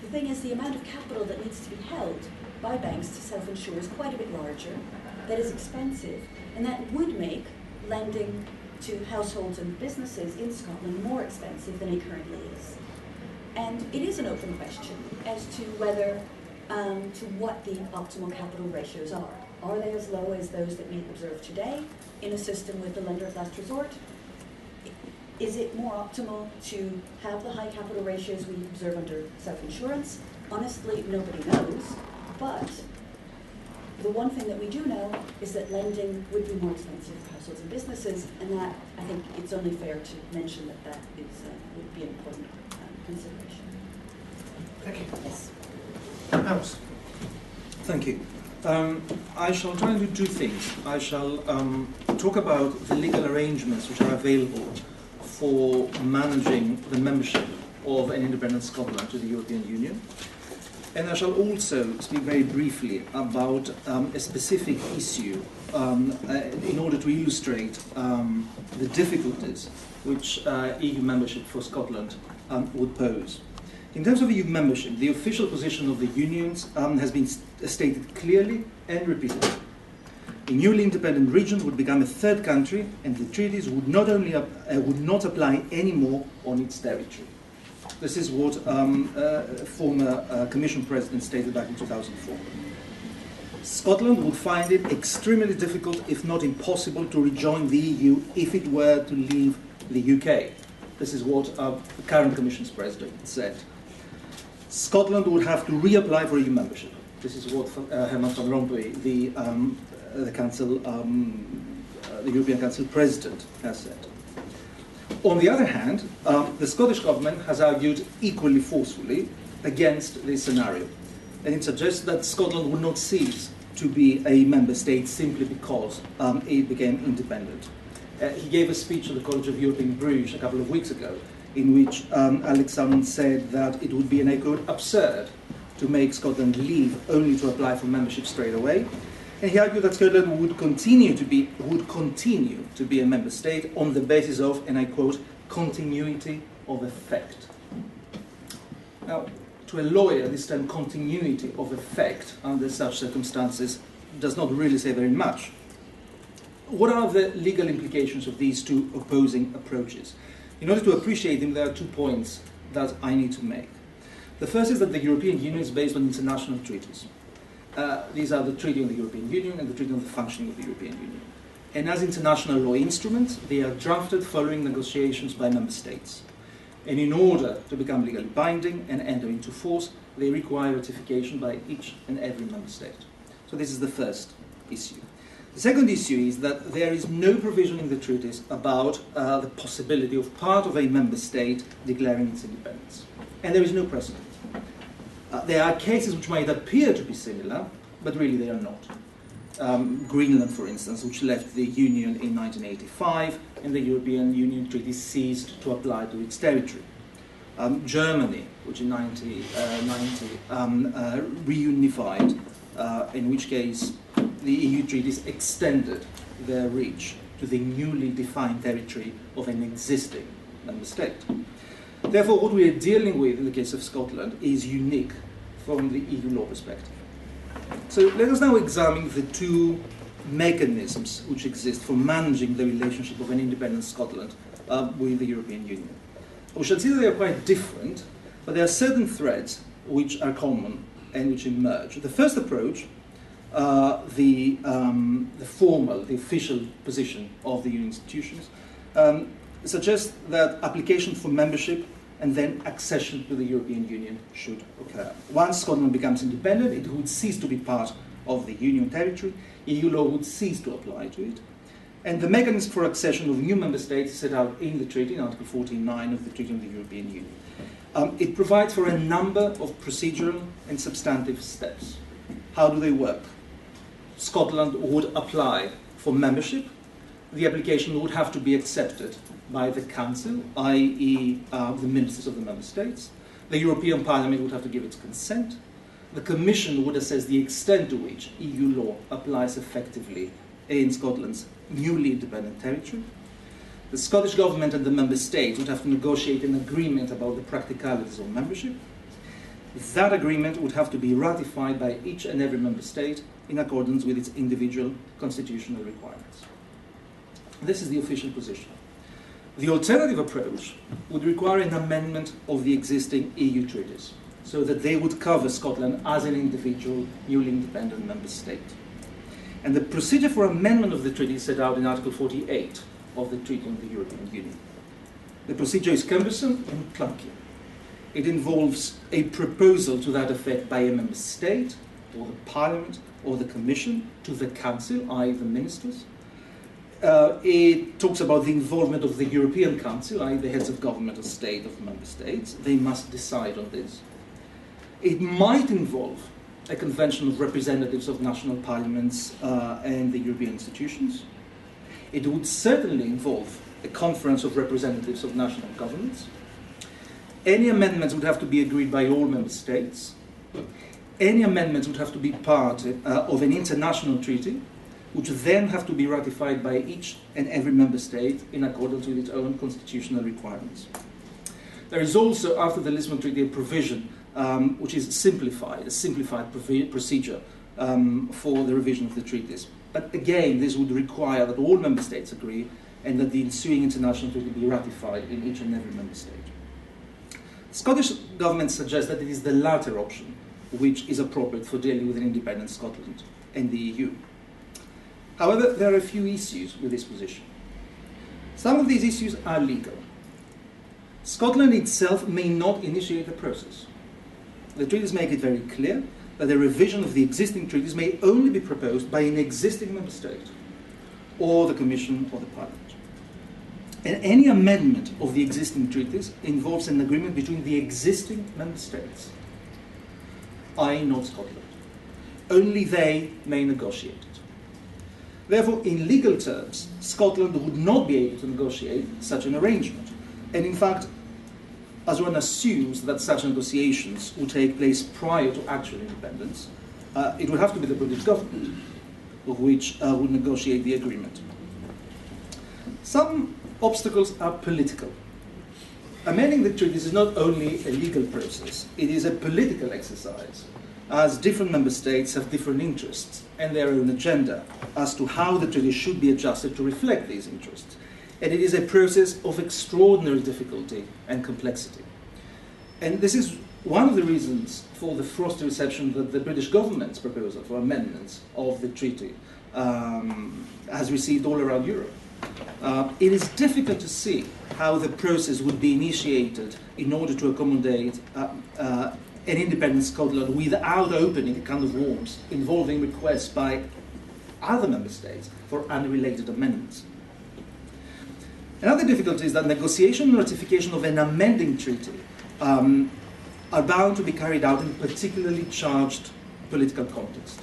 The thing is, the amount of capital that needs to be held by banks to self-insure is quite a bit larger, that is expensive, and that would make lending to households and businesses in Scotland more expensive than it currently is. And it is an open question as to whether, to what the optimal capital ratios are. Are they as low as those that we observe today in a system with the lender of last resort? Is it more optimal to have the high capital ratios we observe under self-insurance? Honestly, nobody knows, but the one thing that we do know is that lending would be more expensive for households and businesses, and that, I think it's only fair to mention that that is, would be an important consideration. Thank you. Yes. Panos. Thank you. I shall try and do two things. I shall talk about the legal arrangements which are available for managing the membership of an independent Scotland to the European Union. And I shall also speak very briefly about a specific issue in order to illustrate the difficulties which EU membership for Scotland would pose. In terms of EU membership, the official position of the unions has been stated clearly and repeatedly. A newly independent region would become a third country, and the treaties would not only would not apply anymore on its territory. This is what former Commission President stated back in 2004. Scotland would find it extremely difficult, if not impossible, to rejoin the EU if it were to leave the UK. This is what the current Commission's President said. Scotland would have to reapply for EU membership. This is what Herman van Rompuy, the Council, the European Council President, has said. On the other hand, the Scottish Government has argued equally forcefully against this scenario, and it suggests that Scotland would not cease to be a member state simply because it became independent. He gave a speech at the College of Europe in Bruges a couple of weeks ago, in which Alex Salmond said that it would be, and I quote, absurd to make Scotland leave only to apply for membership straight away. And he argued that Scotland would continue to be a member state on the basis of, and I quote, continuity of effect. Now, to a lawyer, this term continuity of effect under such circumstances does not really say very much. What are the legal implications of these two opposing approaches? In order to appreciate them, there are 2 points that I need to make. The first is that the European Union is based on international treaties. These are the Treaty on the European Union and the Treaty on the Functioning of the European Union. And as international law instruments, they are drafted following negotiations by member states. And in order to become legally binding and enter into force, they require ratification by each and every member state. So this is the first issue. The second issue is that there is no provision in the treaties about the possibility of part of a member state declaring its independence. And there is no precedent. There are cases which might appear to be similar, but really they are not. Greenland, for instance, which left the Union in 1985, and the European Union Treaty ceased to apply to its territory. Germany, which in 1990 reunified, in which case the EU treaties extended their reach to the newly defined territory of an existing member state. Therefore, what we are dealing with in the case of Scotland is unique from the EU law perspective. So let us now examine the two mechanisms which exist for managing the relationship of an independent Scotland with the European Union. We shall see that they are quite different, but there are certain threads which are common and which emerge. The first approach, the formal, the official position of the EU institutions, suggests that application for membership and then accession to the European Union should occur. Once Scotland becomes independent, it would cease to be part of the Union territory, EU law would cease to apply to it, and the mechanism for accession of new member states is set out in the treaty, in Article 14.9 of the Treaty on the European Union. It provides for a number of procedural and substantive steps. How do they work? Scotland would apply for membership. The application would have to be accepted by the Council, i.e. The ministers of the member states. The European Parliament would have to give its consent. The Commission would assess the extent to which EU law applies effectively in Scotland's newly independent territory. The Scottish Government and the member states would have to negotiate an agreement about the practicalities of membership. That agreement would have to be ratified by each and every member state in accordance with its individual constitutional requirements. This is the official position. The alternative approach would require an amendment of the existing EU treaties so that they would cover Scotland as an individual, newly independent member state. And the procedure for amendment of the treaty is set out in Article 48 of the Treaty on the European Union. The procedure is cumbersome and clunky. It involves a proposal to that effect by a member state, or the Parliament, or the Commission, to the Council, i.e. the ministers. It talks about the involvement of the European Council, i.e. the heads of government or state of member states. They must decide on this. It might involve a convention of representatives of national parliaments and the European institutions. It would certainly involve a conference of representatives of national governments. Any amendments would have to be agreed by all member states. Any amendments would have to be part of an international treaty, which then have to be ratified by each and every member state in accordance with its own constitutional requirements. There is also, after the Lisbon Treaty, a provision which is simplified, a simplified procedure for the revision of the treaties. But again, this would require that all member states agree and that the ensuing international treaty be ratified in each and every member state. The Scottish Government suggests that it is the latter option which is appropriate for dealing with an independent Scotland and the EU. However, there are a few issues with this position. Some of these issues are legal. Scotland itself may not initiate the process. The treaties make it very clear that a revision of the existing treaties may only be proposed by an existing member state, or the Commission or the Parliament. And any amendment of the existing treaties involves an agreement between the existing member states, i.e. not Scotland. Only they may negotiate it. Therefore, in legal terms, Scotland would not be able to negotiate such an arrangement. And in fact, as one assumes that such negotiations would take place prior to actual independence, it would have to be the British government which would negotiate the agreement. Some obstacles are political. Amending the treaties is not only a legal process, it is a political exercise, as different member states have different interests and their own agenda as to how the treaty should be adjusted to reflect these interests. And it is a process of extraordinary difficulty and complexity. And this is one of the reasons for the frosty reception that the British government's proposal for amendments of the treaty has received all around Europe. It is difficult to see how the process would be initiated in order to accommodate an independent Scotland without opening a kind of worms involving requests by other member states for unrelated amendments. Another difficulty is that negotiation and ratification of an amending treaty are bound to be carried out in a particularly charged political context.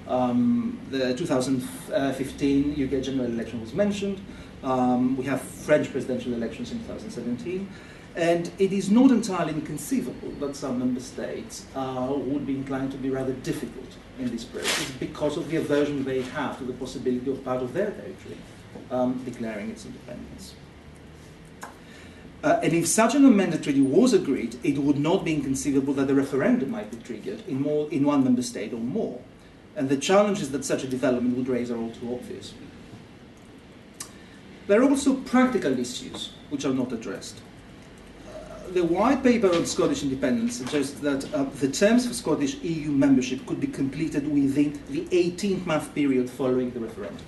The 2015 UK general election was mentioned. We have French presidential elections in 2017. And it is not entirely inconceivable that some member states would be inclined to be rather difficult in this process because of the aversion they have to the possibility of part of their territory declaring its independence. And if such an amended treaty was agreed, it would not be inconceivable that the referendum might be triggered in one member state or more. And the challenges that such a development would raise are all too obvious. There are also practical issues which are not addressed. The white paper on Scottish independence suggests that the terms for Scottish EU membership could be completed within the 18-month period following the referendum.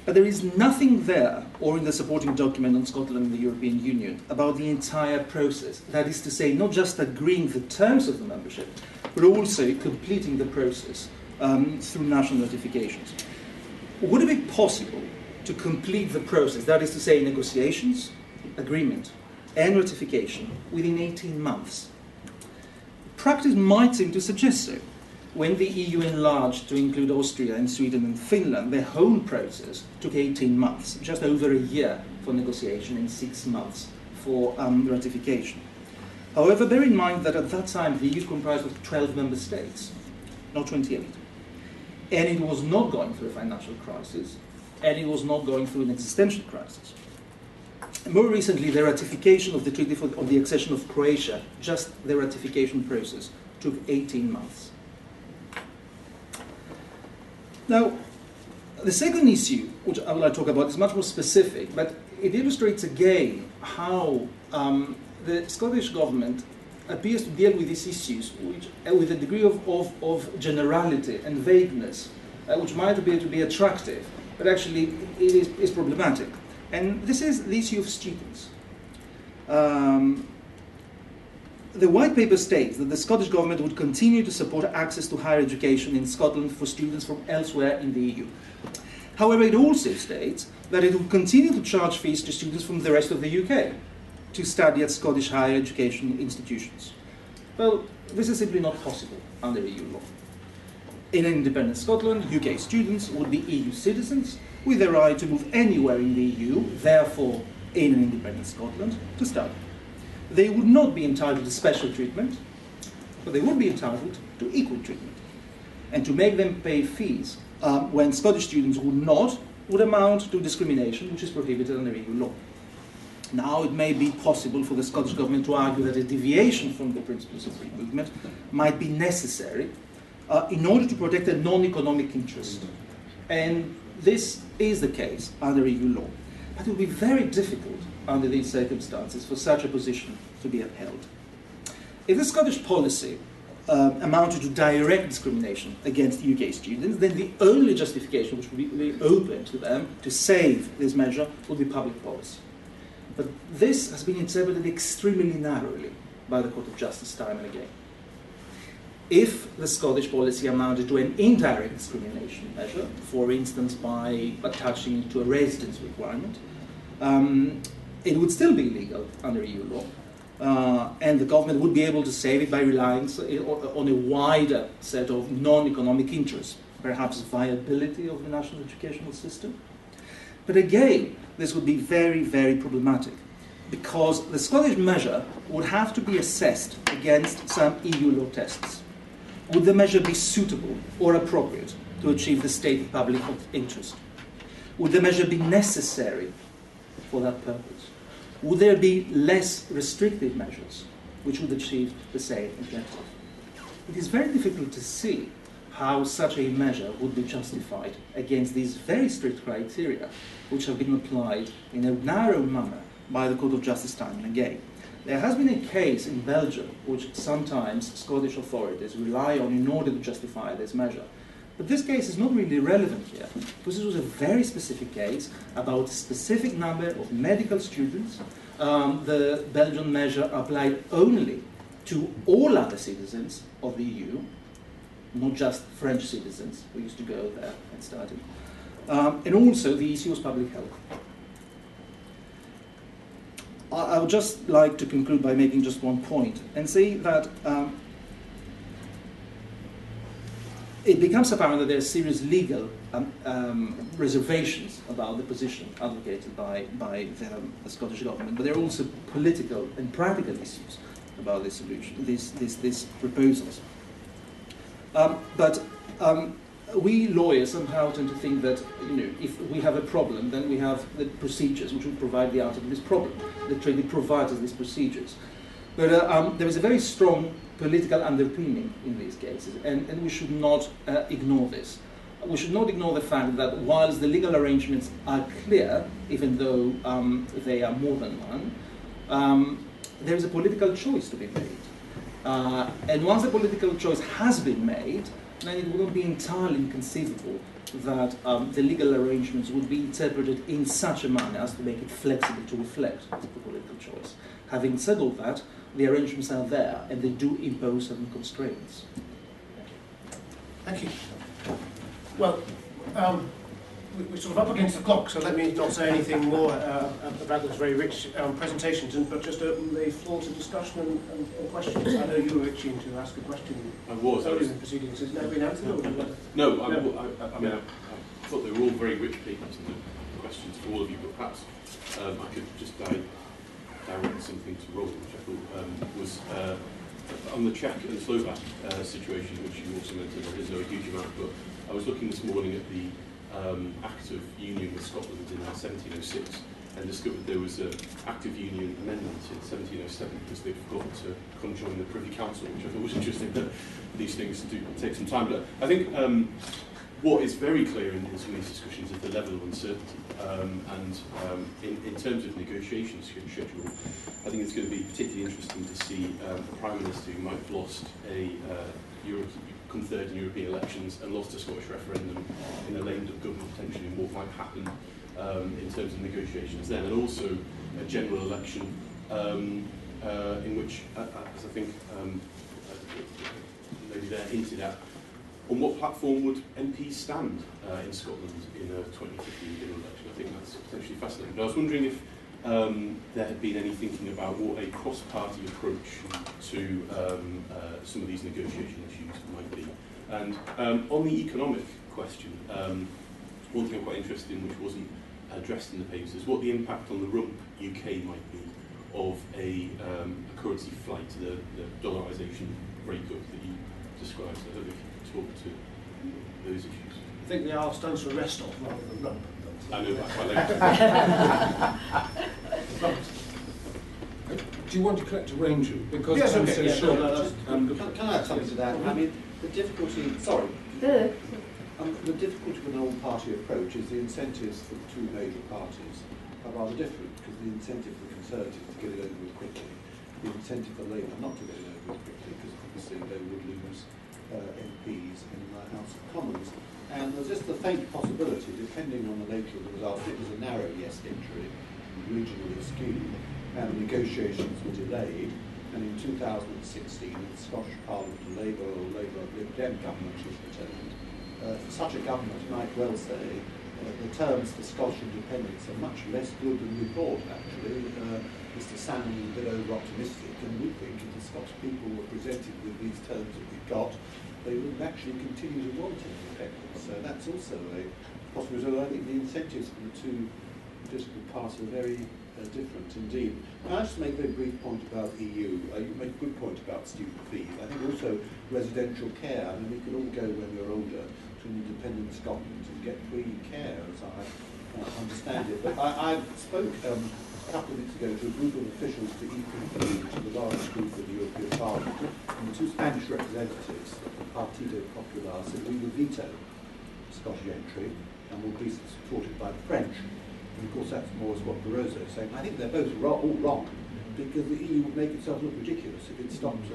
But there is nothing there, or in the supporting document on Scotland and the European Union, about the entire process. That is to say, not just agreeing the terms of the membership, but also completing the process through national ratifications. Would it be possible to complete the process, that is to say, negotiations, agreement, and ratification within 18 months? Practice might seem to suggest so. When the EU enlarged to include Austria and Sweden and Finland, the whole process took 18 months, just over a year for negotiation and 6 months for ratification. However, bear in mind that at that time the EU comprised of 12 member states, not 28. And it was not going through a financial crisis, and it was not going through an existential crisis. More recently, the ratification of the treaty on the accession of Croatia, just the ratification process, took 18 months. Now, the second issue, which I would like to talk about, is much more specific, but it illustrates again how the Scottish government appears to deal with these issues with a degree of generality and vagueness, which might appear to be attractive, but actually it is problematic. And this is the issue of students. The white paper states that the Scottish government would continue to support access to higher education in Scotland for students from elsewhere in the EU. However, it also states that it would continue to charge fees to students from the rest of the UK to study at Scottish higher education institutions. Well, this is simply not possible under EU law. In an independent Scotland, UK students would be EU citizens with the right to move anywhere in the EU, therefore in an independent Scotland, to study. They would not be entitled to special treatment, but they would be entitled to equal treatment. And to make them pay fees when Scottish students would not, would amount to discrimination, which is prohibited under EU law. Now, it may be possible for the Scottish government to argue that a deviation from the principles of free movement might be necessary in order to protect a non-economic interest. And this is the case under EU law. But it will be very difficult under these circumstances for such a position to be upheld. If the Scottish policy amounted to direct discrimination against UK students, then the only justification which would be open to them to save this measure would be public policy. But this has been interpreted extremely narrowly by the Court of Justice time and again. If the Scottish policy amounted to an indirect discrimination measure, for instance by attaching it to a residence requirement, it would still be illegal under EU law, and the government would be able to save it by relying on a wider set of non-economic interests, perhaps viability of the national educational system. But again, this would be very, very problematic, because the Scottish measure would have to be assessed against some EU law tests. Would the measure be suitable or appropriate to achieve the stated public interest? Would the measure be necessary for that purpose? Would there be less restrictive measures which would achieve the same objective? It is very difficult to see how such a measure would be justified against these very strict criteria which have been applied in a narrow manner by the Court of Justice time and again. There has been a case in Belgium which sometimes Scottish authorities rely on in order to justify this measure. But this case is not really relevant here, because this was a very specific case about a specific number of medical students. The Belgian measure applied only to all other citizens of the EU, not just French citizens who used to go there and study. And also the issue was public health. I would just like to conclude by making just one point and say that it becomes apparent that there are serious legal reservations about the position advocated by the Scottish government, but there are also political and practical issues about this solution, these proposals. But we lawyers somehow tend to think that, you know, if we have a problem, then we have the procedures which will provide the answer to this problem. The treaty provides us these procedures. But there is a very strong political underpinning in these cases, and we should not ignore this. We should not ignore the fact that whilst the legal arrangements are clear, even though they are more than one, there is a political choice to be made. And once the political choice has been made, then it would not be entirely inconceivable that the legal arrangements would be interpreted in such a manner as to make it flexible to reflect the political choice. Having said all that, the arrangements are there, and they do impose certain constraints. Thank you. Well, we're sort of up against the clock, so let me not say anything more about those very rich presentations, but just open the floor to discussion and questions. I know you were itching to ask a question. I was. Earlier in the proceedings. Has it now been answered? No, I mean, I thought they were all very rich papers and the questions for all of you, but perhaps I could just direct something to Robert, which I thought was on the Czech and Slovak situation, which you also mentioned. There is no huge amount, but I was looking this morning at the Act of Union with Scotland in 1706 and discovered there was an Act of Union amendment in 1707 because they'd forgotten to conjoin the Privy Council, which I thought was interesting that these things do take some time. But I think what is very clear in some of these discussions is the level of uncertainty. In terms of negotiation schedule, I think it's going to be particularly interesting to see the Prime Minister who might have lost come third in European elections and lost a Scottish referendum in a lame duck government potentially, and what might happen in terms of negotiations then, and also a general election in which, as I think maybe they're hinted at, on what platform would MPs stand in Scotland in a 2015 general election. I think that's potentially fascinating. But I was wondering if there had been any thinking about what a cross-party approach to some of these negotiation issues might be. And on the economic question, one thing I'm quite interested in, which wasn't addressed in the papers, is what the impact on the rump UK might be of a currency flight, the dollarisation breakup that you described. So I don't know if you could talk to those issues. I think the R stands for rest off rather than rump. I know that quite later. Do you want to collect a range of? Because yes, I'm okay, so yeah, short. Can I add something to that? I mean, the difficulty, the difficulty with an all-party approach is the incentives for the two major parties are rather different, because the incentive for the Conservatives to get it over with quickly, the incentive for Labour not to get it over with quickly, because obviously they would lose MPs in the House of Commons. And there's just the faint possibility, depending on the nature of the result, it was a narrow yes victory, regionally skewed, and negotiations were delayed. And in 2016, the Scottish Parliament, a Labour or Lib Dem government was returned. For such a government, you might well say the terms for Scottish independence are much less good than we thought, actually. Mr Salmon is a bit over-optimistic, and we think if the Scottish people were presented with these terms that we've got, they would actually continue to want independence. So that's also a possibility. I think the incentives for the two political parties are very different indeed. Can I just make a very brief point about the EU? You make a good point about student fees. I think also residential care. I mean, we could all go when we're older to an independent Scotland and get free care, as I understand it. But I spoke a couple of weeks ago to a group of officials to EPP, to the largest group of the European Parliament, and the two Spanish representatives, Partido Popular, said we will veto Scottish entry and will be supported by the French. And of course that's more as what Barroso is saying. I think they're both all wrong, because the EU would make itself look ridiculous if it stopped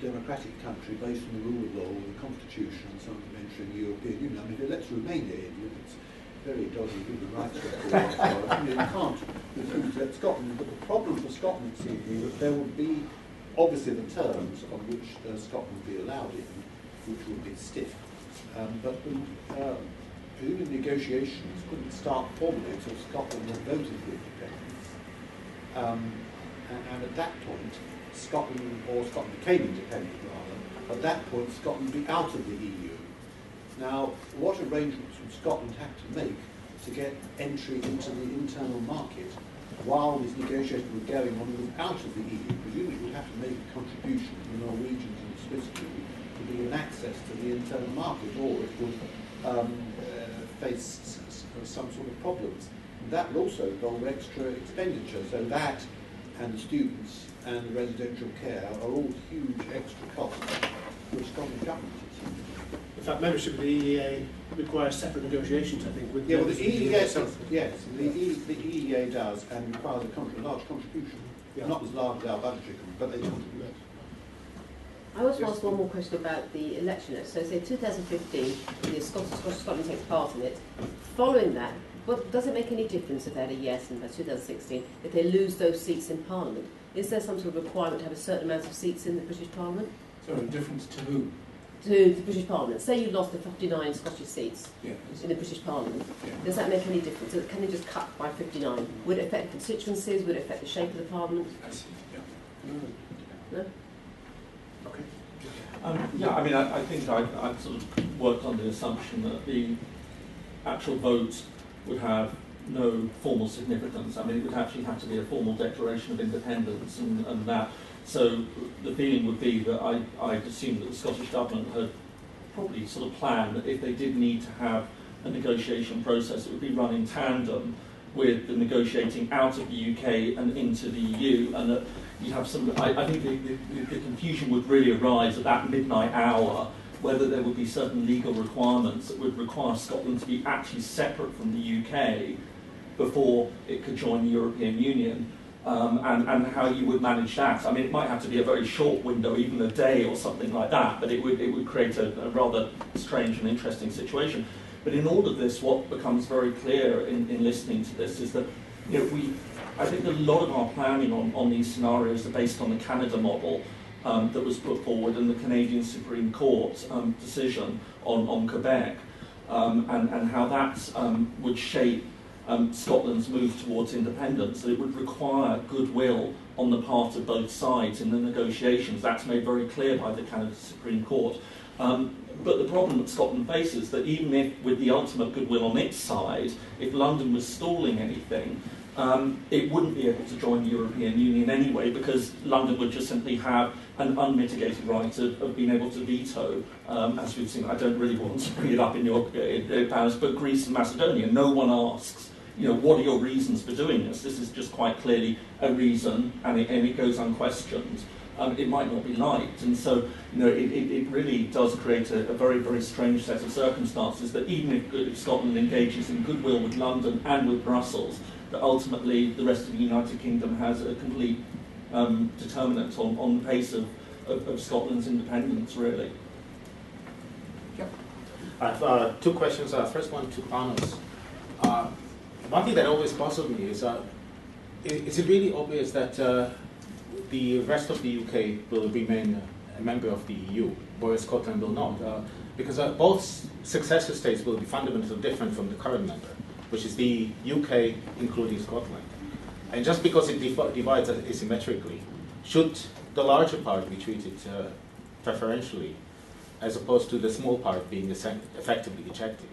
democratic country based on the rule of law, the constitution, and some dimension of the European Union. I mean, if it lets Romania in, it's very dodgy human rights record. I mean, you can't refuse to let Scotland. But the problem for Scotland seems to be that there would be obviously the terms on which Scotland would be allowed in, which would be stiff. But presumably negotiations couldn't start formally until Scotland had voted for independence. And at that point, Scotland became independent rather. At that point, Scotland would be out of the EU. Now, what arrangements would Scotland have to make to get entry into the internal market while these negotiations were going on without of the EU? Presumably, it would have to make a contribution to the Norwegians and the Swiss to be in access to the internal market, or it would face some sort of problems. And that would also involve extra expenditure, so that and the students and the residential care are all huge extra costs for the Scottish government. In fact, membership of the EEA requires separate negotiations, I think. With Yeah, well, the EEA, itself. yes, the EEA does, and requires a large contribution. Yeah. Not as large as our budgetary, but they contribute. I want to ask one more question about the election. So, say 2015, the Scotland takes part in it. Following that, does it make any difference if they had a yes in 2016, if they lose those seats in Parliament? Is there some sort of requirement to have a certain amount of seats in the British Parliament? Sorry, difference to who? To the British Parliament. Say you lost the 59 Scottish seats Yeah. in the British Parliament. Yeah. Does that make any difference? Can they just cut by 59? Would it affect constituencies? Would it affect the shape of the Parliament? I see, yeah. No? Okay. Yeah, I mean, I think I've sort of worked on the assumption that the actual vote would have no formal significance. I mean, it would actually have to be a formal declaration of independence and that. So the feeling would be that I'd assume that the Scottish Government had probably sort of planned that if they did need to have a negotiation process, it would be run in tandem with the negotiating out of the UK and into the EU, and that you'd have some. I think the confusion would really arise at that midnight hour, whether there would be certain legal requirements that would require Scotland to be actually separate from the UK before it could join the European Union, and how you would manage that. I mean, it might have to be a very short window, even a day or something like that, but it would create a rather strange and interesting situation. But in all of this, what becomes very clear in listening to this is that, you know, I think a lot of our planning on these scenarios are based on the Canada model that was put forward in the Canadian Supreme Court decision on Quebec, and how that would shape Scotland's move towards independence. That it would require goodwill on the part of both sides in the negotiations. That's made very clear by the Canada Supreme Court. But the problem that Scotland faces is that even if, with the ultimate goodwill on its side, if London was stalling anything, it wouldn't be able to join the European Union anyway, because London would just simply have an unmitigated right of being able to veto, as we've seen. I don't really want to bring it up in Panos, but Greece and Macedonia, no one asks, you know, what are your reasons for doing this? This is just quite clearly a reason, and it goes unquestioned. It might not be liked, and so, you know, it really does create a very, very strange set of circumstances that even if Scotland engages in goodwill with London and with Brussels, that ultimately the rest of the United Kingdom has a complete determinant on the pace of Scotland's independence, really. I have two questions. First one to Panos. One thing that always puzzled me is it really obvious that the rest of the UK will remain a member of the EU, whereas Scotland will not? Because both successor states will be fundamentally different from the current member, which is the UK, including Scotland. And just because it divides asymmetrically, should the larger part be treated preferentially, as opposed to the small part being effectively ejected?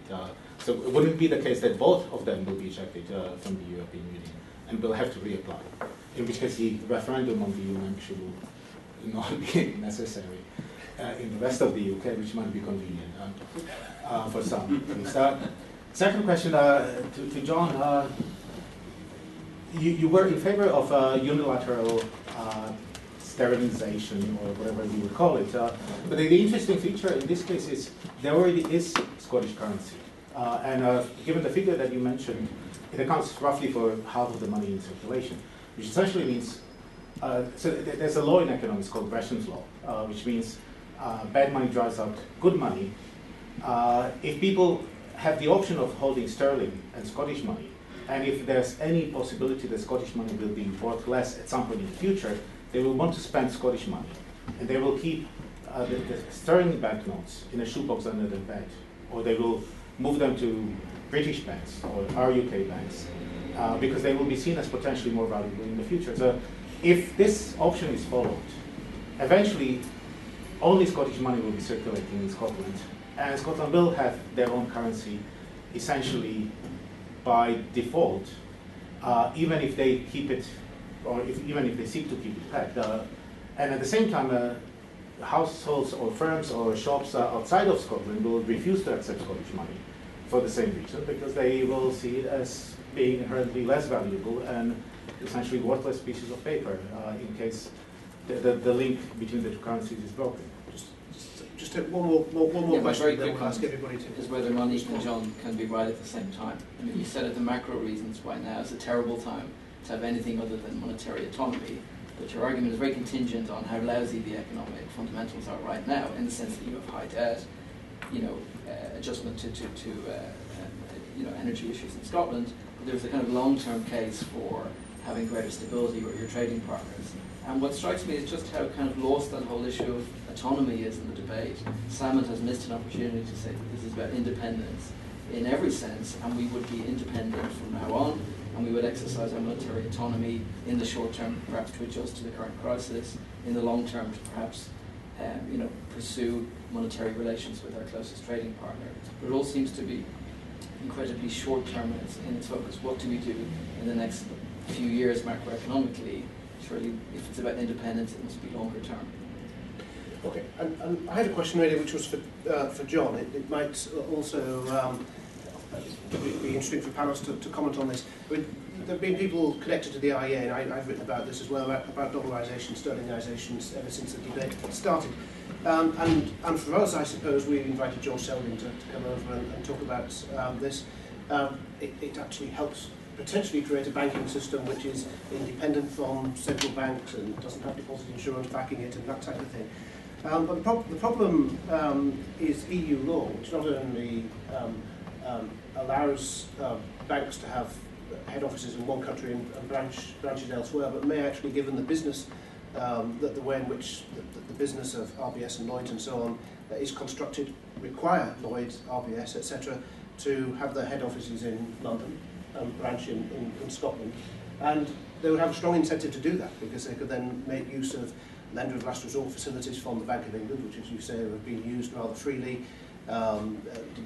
So it wouldn't be the case that both of them will be ejected from the European Union and will have to reapply, in which case the referendum on the EU membership will not be necessary in the rest of the UK, which might be convenient for some. Second question to John. You were in favor of unilateral sterilization, or whatever you would call it. But the interesting feature in this case is there already is Scottish currency. And given the figure that you mentioned, it accounts roughly for half of the money in circulation, which essentially means there's a law in economics called Gresham's law, which means bad money drives out good money. If people have the option of holding sterling and Scottish money, and if there's any possibility that Scottish money will be worth less at some point in the future, they will want to spend Scottish money, and they will keep the sterling banknotes in a shoebox under their bed, or they will move them to British banks or our UK banks, because they will be seen as potentially more valuable in the future. So if this option is followed, eventually only Scottish money will be circulating in Scotland, and Scotland will have their own currency essentially by default, even if they keep it, or even if they seek to keep it pegged. And at the same time, households or firms or shops outside of Scotland will refuse to accept Scottish money for the same reason, because they will see it as being inherently less valuable and essentially worthless pieces of paper in case the link between the two currencies is broken. Just one more question, very then quick we'll ask everybody to... is whether Monique and John can be right at the same time. I mean, you said at the macro reasons why now is a terrible time to have anything other than monetary autonomy, but your argument is very contingent on how lousy the economic fundamentals are right now, in the sense that you have high debt, adjustment to energy issues in Scotland. But there's a kind of long-term case for having greater stability with your trading partners. And what strikes me is just how kind of lost that whole issue of autonomy is in the debate. Salmond has missed an opportunity to say that this is about independence in every sense, and we would be independent from now on, and we would exercise our monetary autonomy in the short term, perhaps to adjust to the current crisis, in the long term to perhaps pursue monetary relations with our closest trading partner. But it all seems to be incredibly short-term in its focus. What do we do in the next few years macroeconomically? Surely, if it's about independence, it must be longer term. Okay, and I had a question really, which was for John. It might also be interesting for Panos to comment on this. I mean, there have been people connected to the IEA, and I've written about this as well, about dollarisation, sterlingisation, ever since the debate started. And for us, I suppose, we invited George Selwyn to come over and talk about this. It actually helps potentially create a banking system which is independent from central banks and doesn't have deposit insurance backing it and that type of thing. But the problem is EU law, which not only allows banks to have head offices in one country and branches elsewhere, but may actually, given the business, the way in which the business of RBS and Lloyds and so on is constructed, require Lloyds, RBS, etc., to have their head offices in London and branch in Scotland. And they would have a strong incentive to do that, because they could then make use of lender of last resort facilities from the Bank of England, which, as you say, have been used rather freely,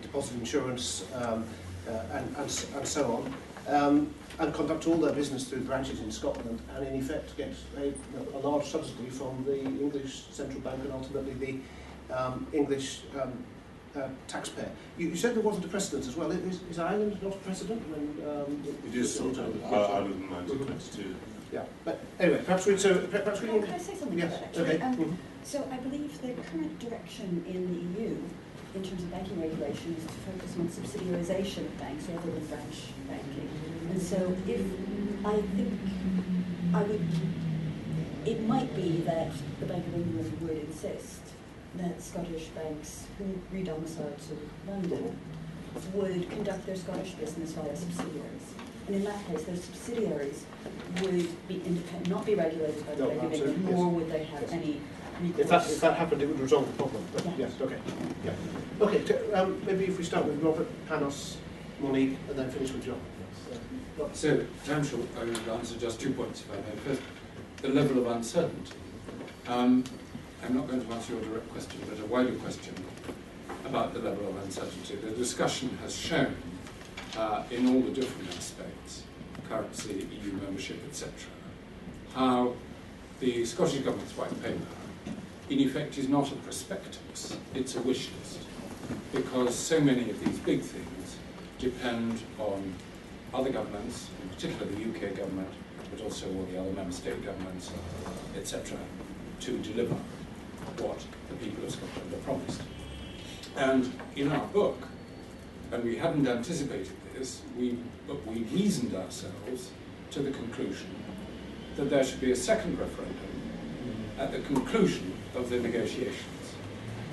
deposit insurance, and so on, and conduct all their business through branches in Scotland, and in effect get a large subsidy from the English central bank and ultimately the English taxpayer. You said there wasn't a precedent as well. Is Ireland not a precedent? It is sort of Ireland in 1922. Yeah, but anyway, perhaps we can... Can I say something Yes, about that, actually? okay. So I believe the current direction in the EU, in terms of banking regulation, is to focus on subsidiarization of banks rather than branch banking. And so it might be that the Bank of England would insist that Scottish banks who re-domicile to London would conduct their Scottish business via subsidiaries. And in that case, those subsidiaries would be independent, not be regulated by the Bank of England, nor would they have any recourse. If that happened, it would resolve the problem. But Yeah. Yes, okay. Yeah. Okay, maybe if we start with Robert, Panos, Monique, and then finish with John. So, time short, I will answer just 2 points if I may. First, the level of uncertainty. I'm not going to answer your direct question, but a wider question about the level of uncertainty. The discussion has shown in all the different aspects, currency, EU membership, etc., how the Scottish Government's white paper, in effect, is not a prospectus, it's a wish list, because so many of these big things depend on other governments, in particular the UK government, but also all the other member state governments, etc., to deliver what the people of Scotland are promised. And in our book, and we hadn't anticipated this, we reasoned ourselves to the conclusion that there should be a second referendum at the conclusion of the negotiations,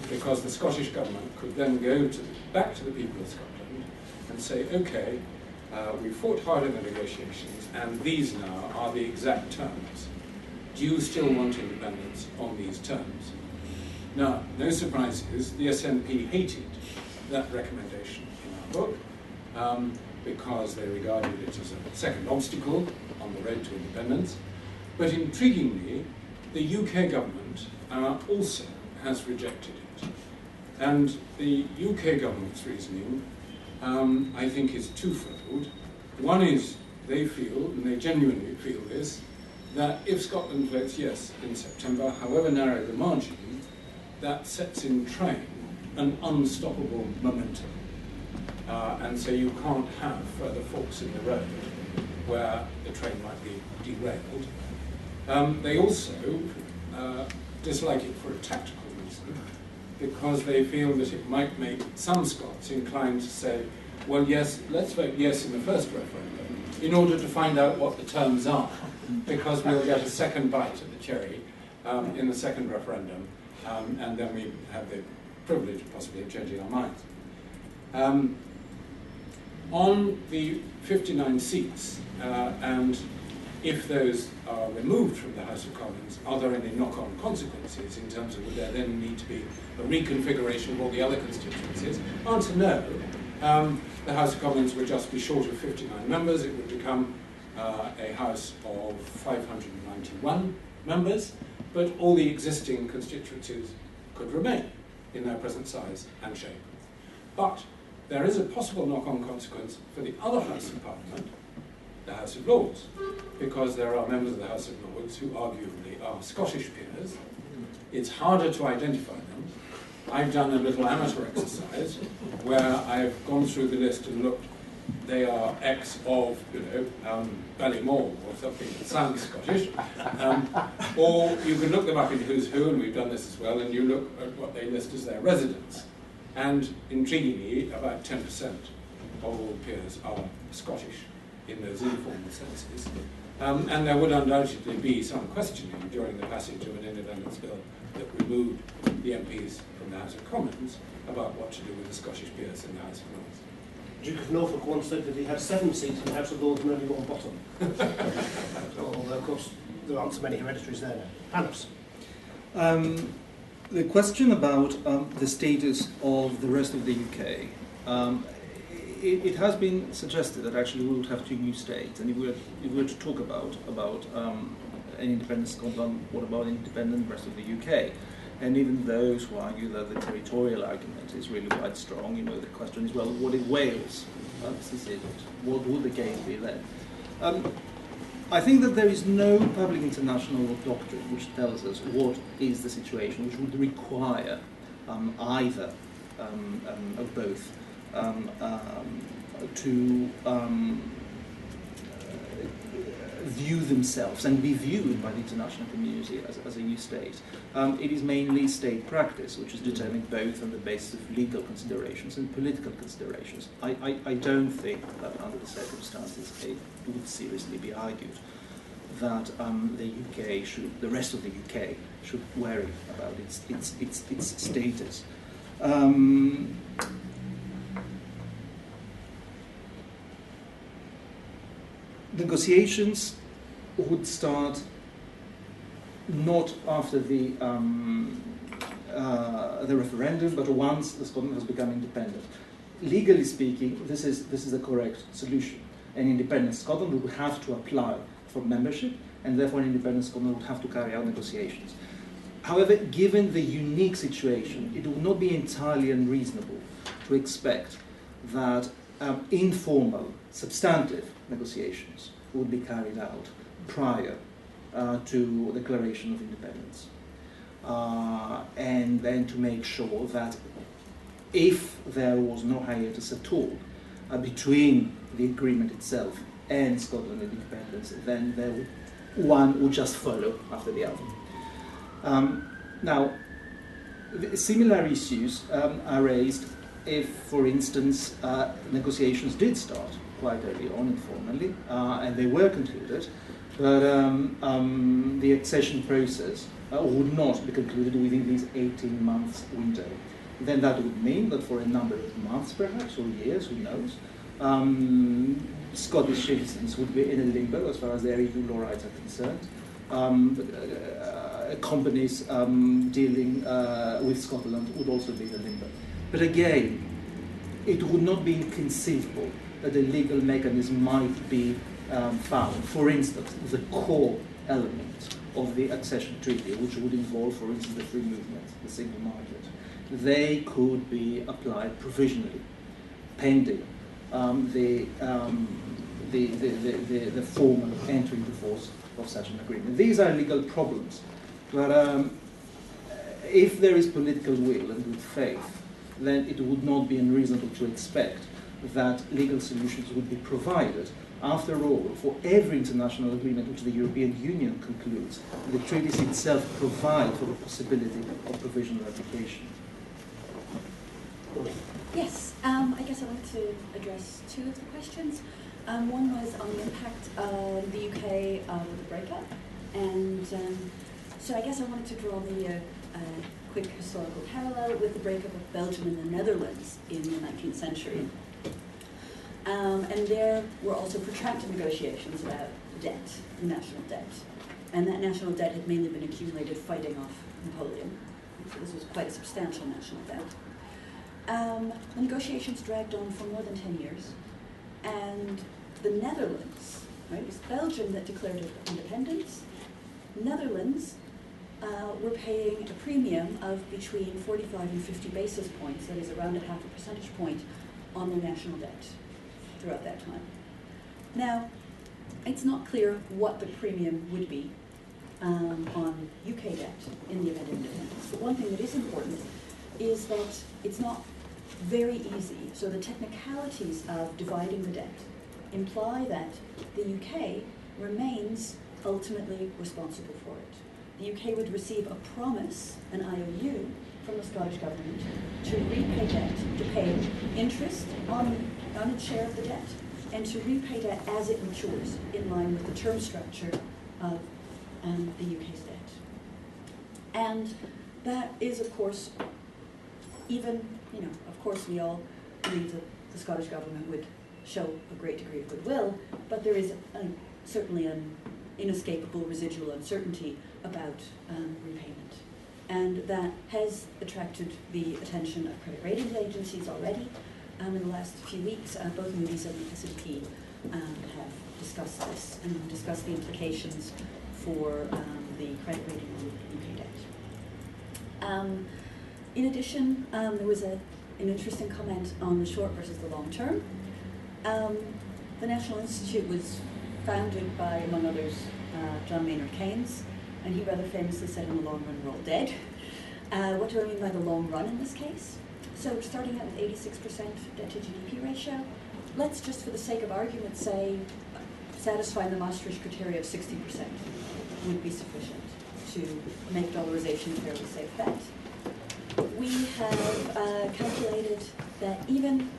because the Scottish Government could then go back to the people of Scotland and say, okay, we fought hard in the negotiations, and these now are the exact terms. Do you still want independence on these terms? Now, no surprises, the SNP hated that recommendation in our book, because they regarded it as a second obstacle on the road to independence. But intriguingly, the UK government also has rejected it. And the UK government's reasoning, I think, is twofold. One is they feel, and they genuinely feel this, that if Scotland votes yes in September, however narrow the margin, that sets in train an unstoppable momentum. And so you can't have further forks in the road where the train might be derailed. They also dislike it for a tactical reason, because they feel that it might make some Scots inclined to say, well, yes, let's vote yes in the first referendum in order to find out what the terms are, because we'll get a second bite at the cherry in the second referendum, and then we have the privilege possibly of changing our minds. On the 59 seats, and if those are removed from the House of Commons, are there any knock-on consequences in terms of would there then need to be a reconfiguration of all the other constituencies? Answer no. The House of Commons would just be short of 59 members. It would become a House of 591 members, but all the existing constituencies could remain in their present size and shape. But there is a possible knock-on consequence for the other House of Parliament, the House of Lords, because there are members of the House of Lords who arguably are Scottish peers. It's harder to identify them. I've done a little amateur exercise where I've gone through the list and looked. They are ex of, Ballymore or something that sounds Scottish. Or you can look them up in Who's Who, and we've done this as well, and you look at what they list as their residents. And intriguingly, about 10% of all peers are Scottish in those informal senses. And there would undoubtedly be some questioning during the passage of an independence bill that removed the MPs from the House of Commons about what to do with the Scottish peers in the House of Lords. Duke of Norfolk once said that he had 7 seats in the House of Lords and only 1 bottom. Although, of course, there aren't so many hereditaries there now. Panos. The question about the status of the rest of the UK, it has been suggested that actually we would have 2 new states, and if we were to talk about an independent Scotland, what about an independent rest of the UK? And even those who argue that the territorial argument is really quite strong, the question is, well, what if Wales seceded? What would the case be then? I think that there is no public international doctrine which tells us what is the situation, which would require either of both to view themselves and be viewed by the international community as a new state. It is mainly state practice, which is determined both on the basis of legal considerations and political considerations. I don't think that under the circumstances it would seriously be argued that the rest of the UK should worry about its status. Negotiations would start not after the referendum, but once Scotland has become independent. Legally speaking, this is the correct solution. An independent Scotland would have to apply for membership, and therefore an independent Scotland would have to carry out negotiations. However, given the unique situation, it would not be entirely unreasonable to expect that informal, substantive negotiations would be carried out prior to declaration of independence. And then to make sure that if there was no hiatus at all between the agreement itself and Scotland independence, then one would just follow after the other. Now, similar issues are raised if, for instance, negotiations did start quite early on informally, and they were concluded, that the accession process would not be concluded within this 18 months window. Then that would mean that for a number of months, perhaps, or years, who knows, Scottish citizens would be in a limbo as far as their EU law rights are concerned. Companies dealing with Scotland would also be in a limbo. But again, it would not be inconceivable that a legal mechanism might be found. For instance, the core element of the accession treaty, which would involve, for instance, the free movement, the single market, they could be applied provisionally, pending the formal entry into force of such an agreement. These are legal problems, but if there is political will and good faith, then it would not be unreasonable to expect that legal solutions would be provided. After all, for every international agreement which the European Union concludes, the treaties itself provide for the possibility of provisional application. Yes, I guess I'd like to address two of the questions. One was on the impact of the UK with the breakup, and so I guess I wanted to draw the quick historical parallel with the breakup of Belgium and the Netherlands in the 19th century. And there were also protracted negotiations about debt, national debt. And that national debt had mainly been accumulated fighting off Napoleon. So this was quite a substantial national debt. The negotiations dragged on for more than 10 years. And the Netherlands, right, it was Belgium that declared independence. Netherlands were paying a premium of between 45 and 50 basis points, that is around a half a percentage point, on their national debt throughout that time. Now, it's not clear what the premium would be on UK debt in the event of independence. But one thing that is important is that it's not very easy. So the technicalities of dividing the debt imply that the UK remains ultimately responsible for it. The UK would receive a promise, an IOU, from the Scottish Government to repay debt, to pay interest on its share of the debt, and to repay debt as it matures in line with the term structure of the UK's debt. And that is, of course, even, of course we all believe that the Scottish Government would show a great degree of goodwill, but there is certainly an inescapable residual uncertainty about repayment. And that has attracted the attention of credit ratings agencies already. In the last few weeks, both Moody's and S&P have discussed this and discussed the implications for the credit rating on UK debt. In addition, there was an interesting comment on the short versus the long term. The National Institute was founded by, among others, John Maynard Keynes, and he rather famously said, in the long run, we're all dead. What do I mean by the long run in this case? So starting out with 86% debt to GDP ratio, let's just for the sake of argument say satisfying the Maastricht criteria of 60% would be sufficient to make dollarization a fairly safe bet. We have calculated that even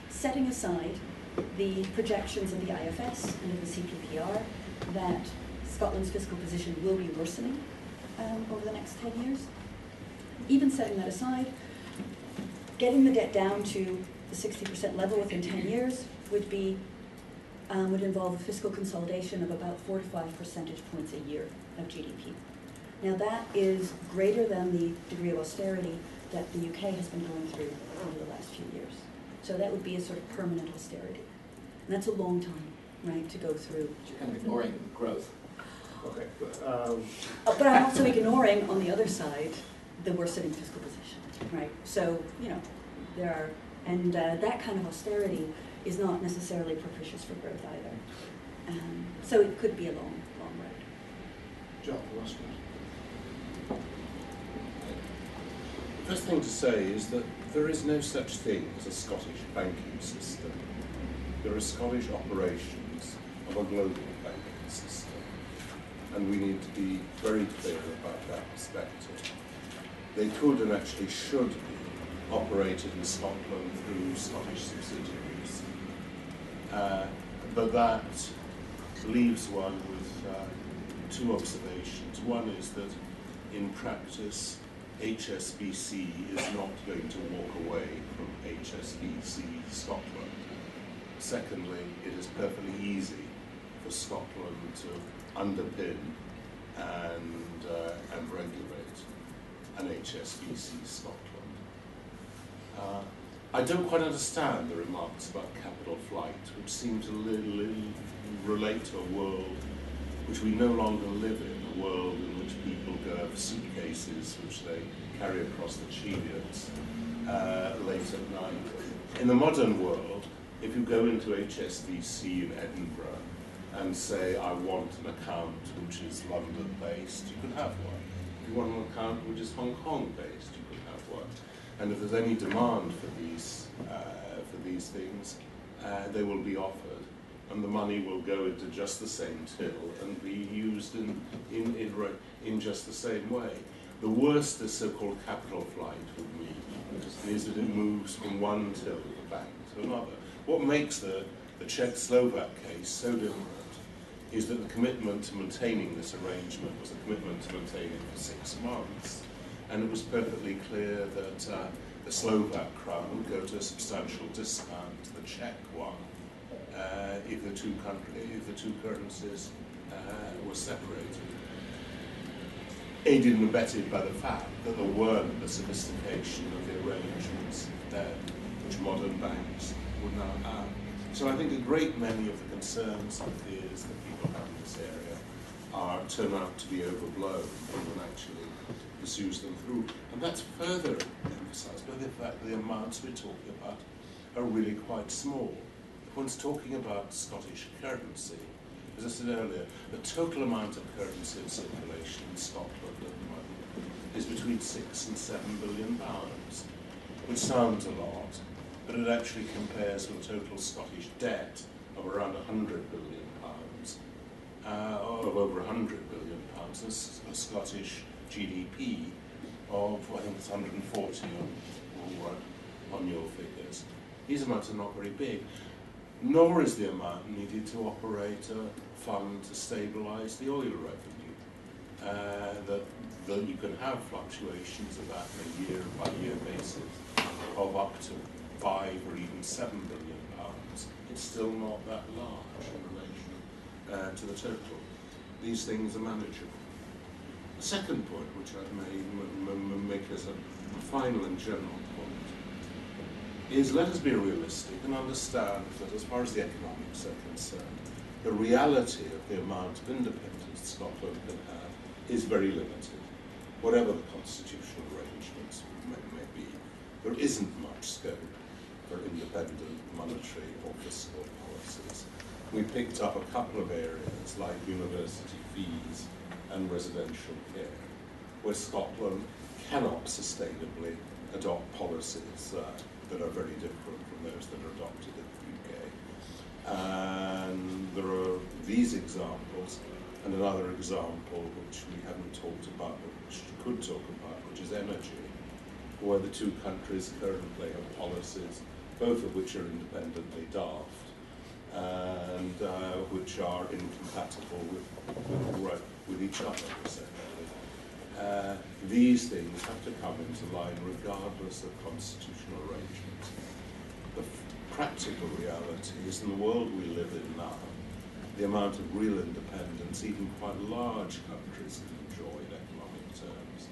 setting aside the projections of the IFS and of the CPPR, that Scotland's fiscal position will be worsening over the next 10 years. Even setting that aside, getting the debt down to the 60% level within 10 years would involve a fiscal consolidation of about 4 to 5 percentage points a year of GDP. Now that is greater than the degree of austerity that the UK has been going through over the last few years. So that would be a sort of permanent austerity. And that's a long time, right, to go through. You're kind of ignoring growth. Okay. But I'm also ignoring, on the other side, the worsening fiscal position, right? So, there are, and that kind of austerity is not necessarily propitious for growth either. So it could be a long, long road. John, the last one. First thing to say is that there is no such thing as a Scottish banking system. There are Scottish operations of a global banking system, and we need to be very clear about that perspective. They could and actually should be operated in Scotland through Scottish subsidiaries, but that leaves one with two observations. One is that in practice, HSBC is not going to walk away from HSBC Scotland. Secondly, it is perfectly easy for Scotland to underpin and regulate an HSBC Scotland. I don't quite understand the remarks about capital flight, which seem to relate to a world which we no longer live in, a world in which people go have suitcases which they carry across the Cheviots late at night. In the modern world, if you go into HSBC in Edinburgh and say, I want an account which is London-based, you could have one. If you want an account which is Hong Kong-based, you could have one. And if there's any demand for these things, they will be offered, and the money will go into just the same till and be used in just the same way. The worst this so-called capital flight would mean is that it moves from one till of the bank to another. What makes the Czech-Slovak case so different is that the commitment to maintaining this arrangement was a commitment to maintain it for 6 months, and it was perfectly clear that the Slovak crown would go to a substantial discount to the Czech one if the two currencies were separated. Aided and abetted by the fact that there weren't the sophistication of the arrangements then, which modern banks would now have. So I think a great many of the concerns and fears that people have in this area turn out to be overblown when one actually pursues them through. And that's further emphasised by the fact that the amounts we're talking about are really quite small. If one's talking about Scottish currency, as I said earlier, the total amount of currency in circulation in Scotland at the moment is between 6 and 7 billion pounds, which sounds a lot, but it actually compares with a total Scottish debt of around 100 billion pounds, of over 100 billion pounds, and a Scottish GDP of, I think it's 140 on your figures. These amounts are not very big, nor is the amount needed to operate a fund to stabilise the oil revenue. That you can have fluctuations of that on a year-by-year basis of up to 5 or even 7 billion pounds. It's still not that large in relation to the total. These things are manageable. The second point, which I'd make as a final and general point, is let us be realistic and understand that as far as the economics are concerned, the reality of the amount of independence Scotland can have is very limited, whatever the constitutional arrangements may be. There isn't much scope for independent monetary or fiscal policies. We picked up a couple of areas like university fees and residential care, where Scotland cannot sustainably adopt policies that are very different from those that are adopted in the UK. And there are these examples, and another example which we haven't talked about, but which we could talk about, which is energy, where the two countries currently have policies, both of which are independently daft, and which are incompatible with each other, essentially. These things have to come into line regardless of constitutional arrangements. The practical reality is in the world we live in now, the amount of real independence even quite large countries can enjoy in economic terms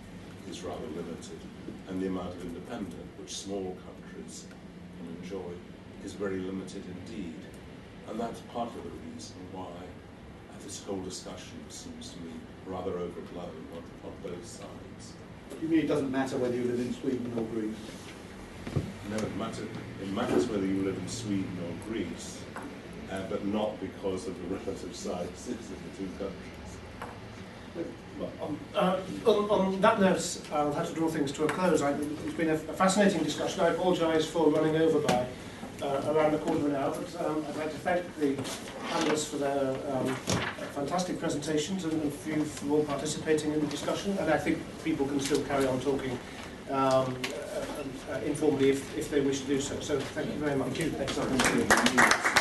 is rather limited, and the amount of independence which small countries can enjoy is very limited indeed. And that's part of the reason why this whole discussion seems to me rather overblown on both sides. You mean it doesn't matter whether you live in Sweden or Greece? No, it matters whether you live in Sweden or Greece, but not because of the relative sizes of the two countries. On that note, I'll have to draw things to a close. It's been a fascinating discussion. I apologise for running over by around a quarter of an hour, but I'd like to thank the panellists for their fantastic presentations and for you for all participating in the discussion. And I think people can still carry on talking informally if they wish to do so. So thank you very much. Thank you.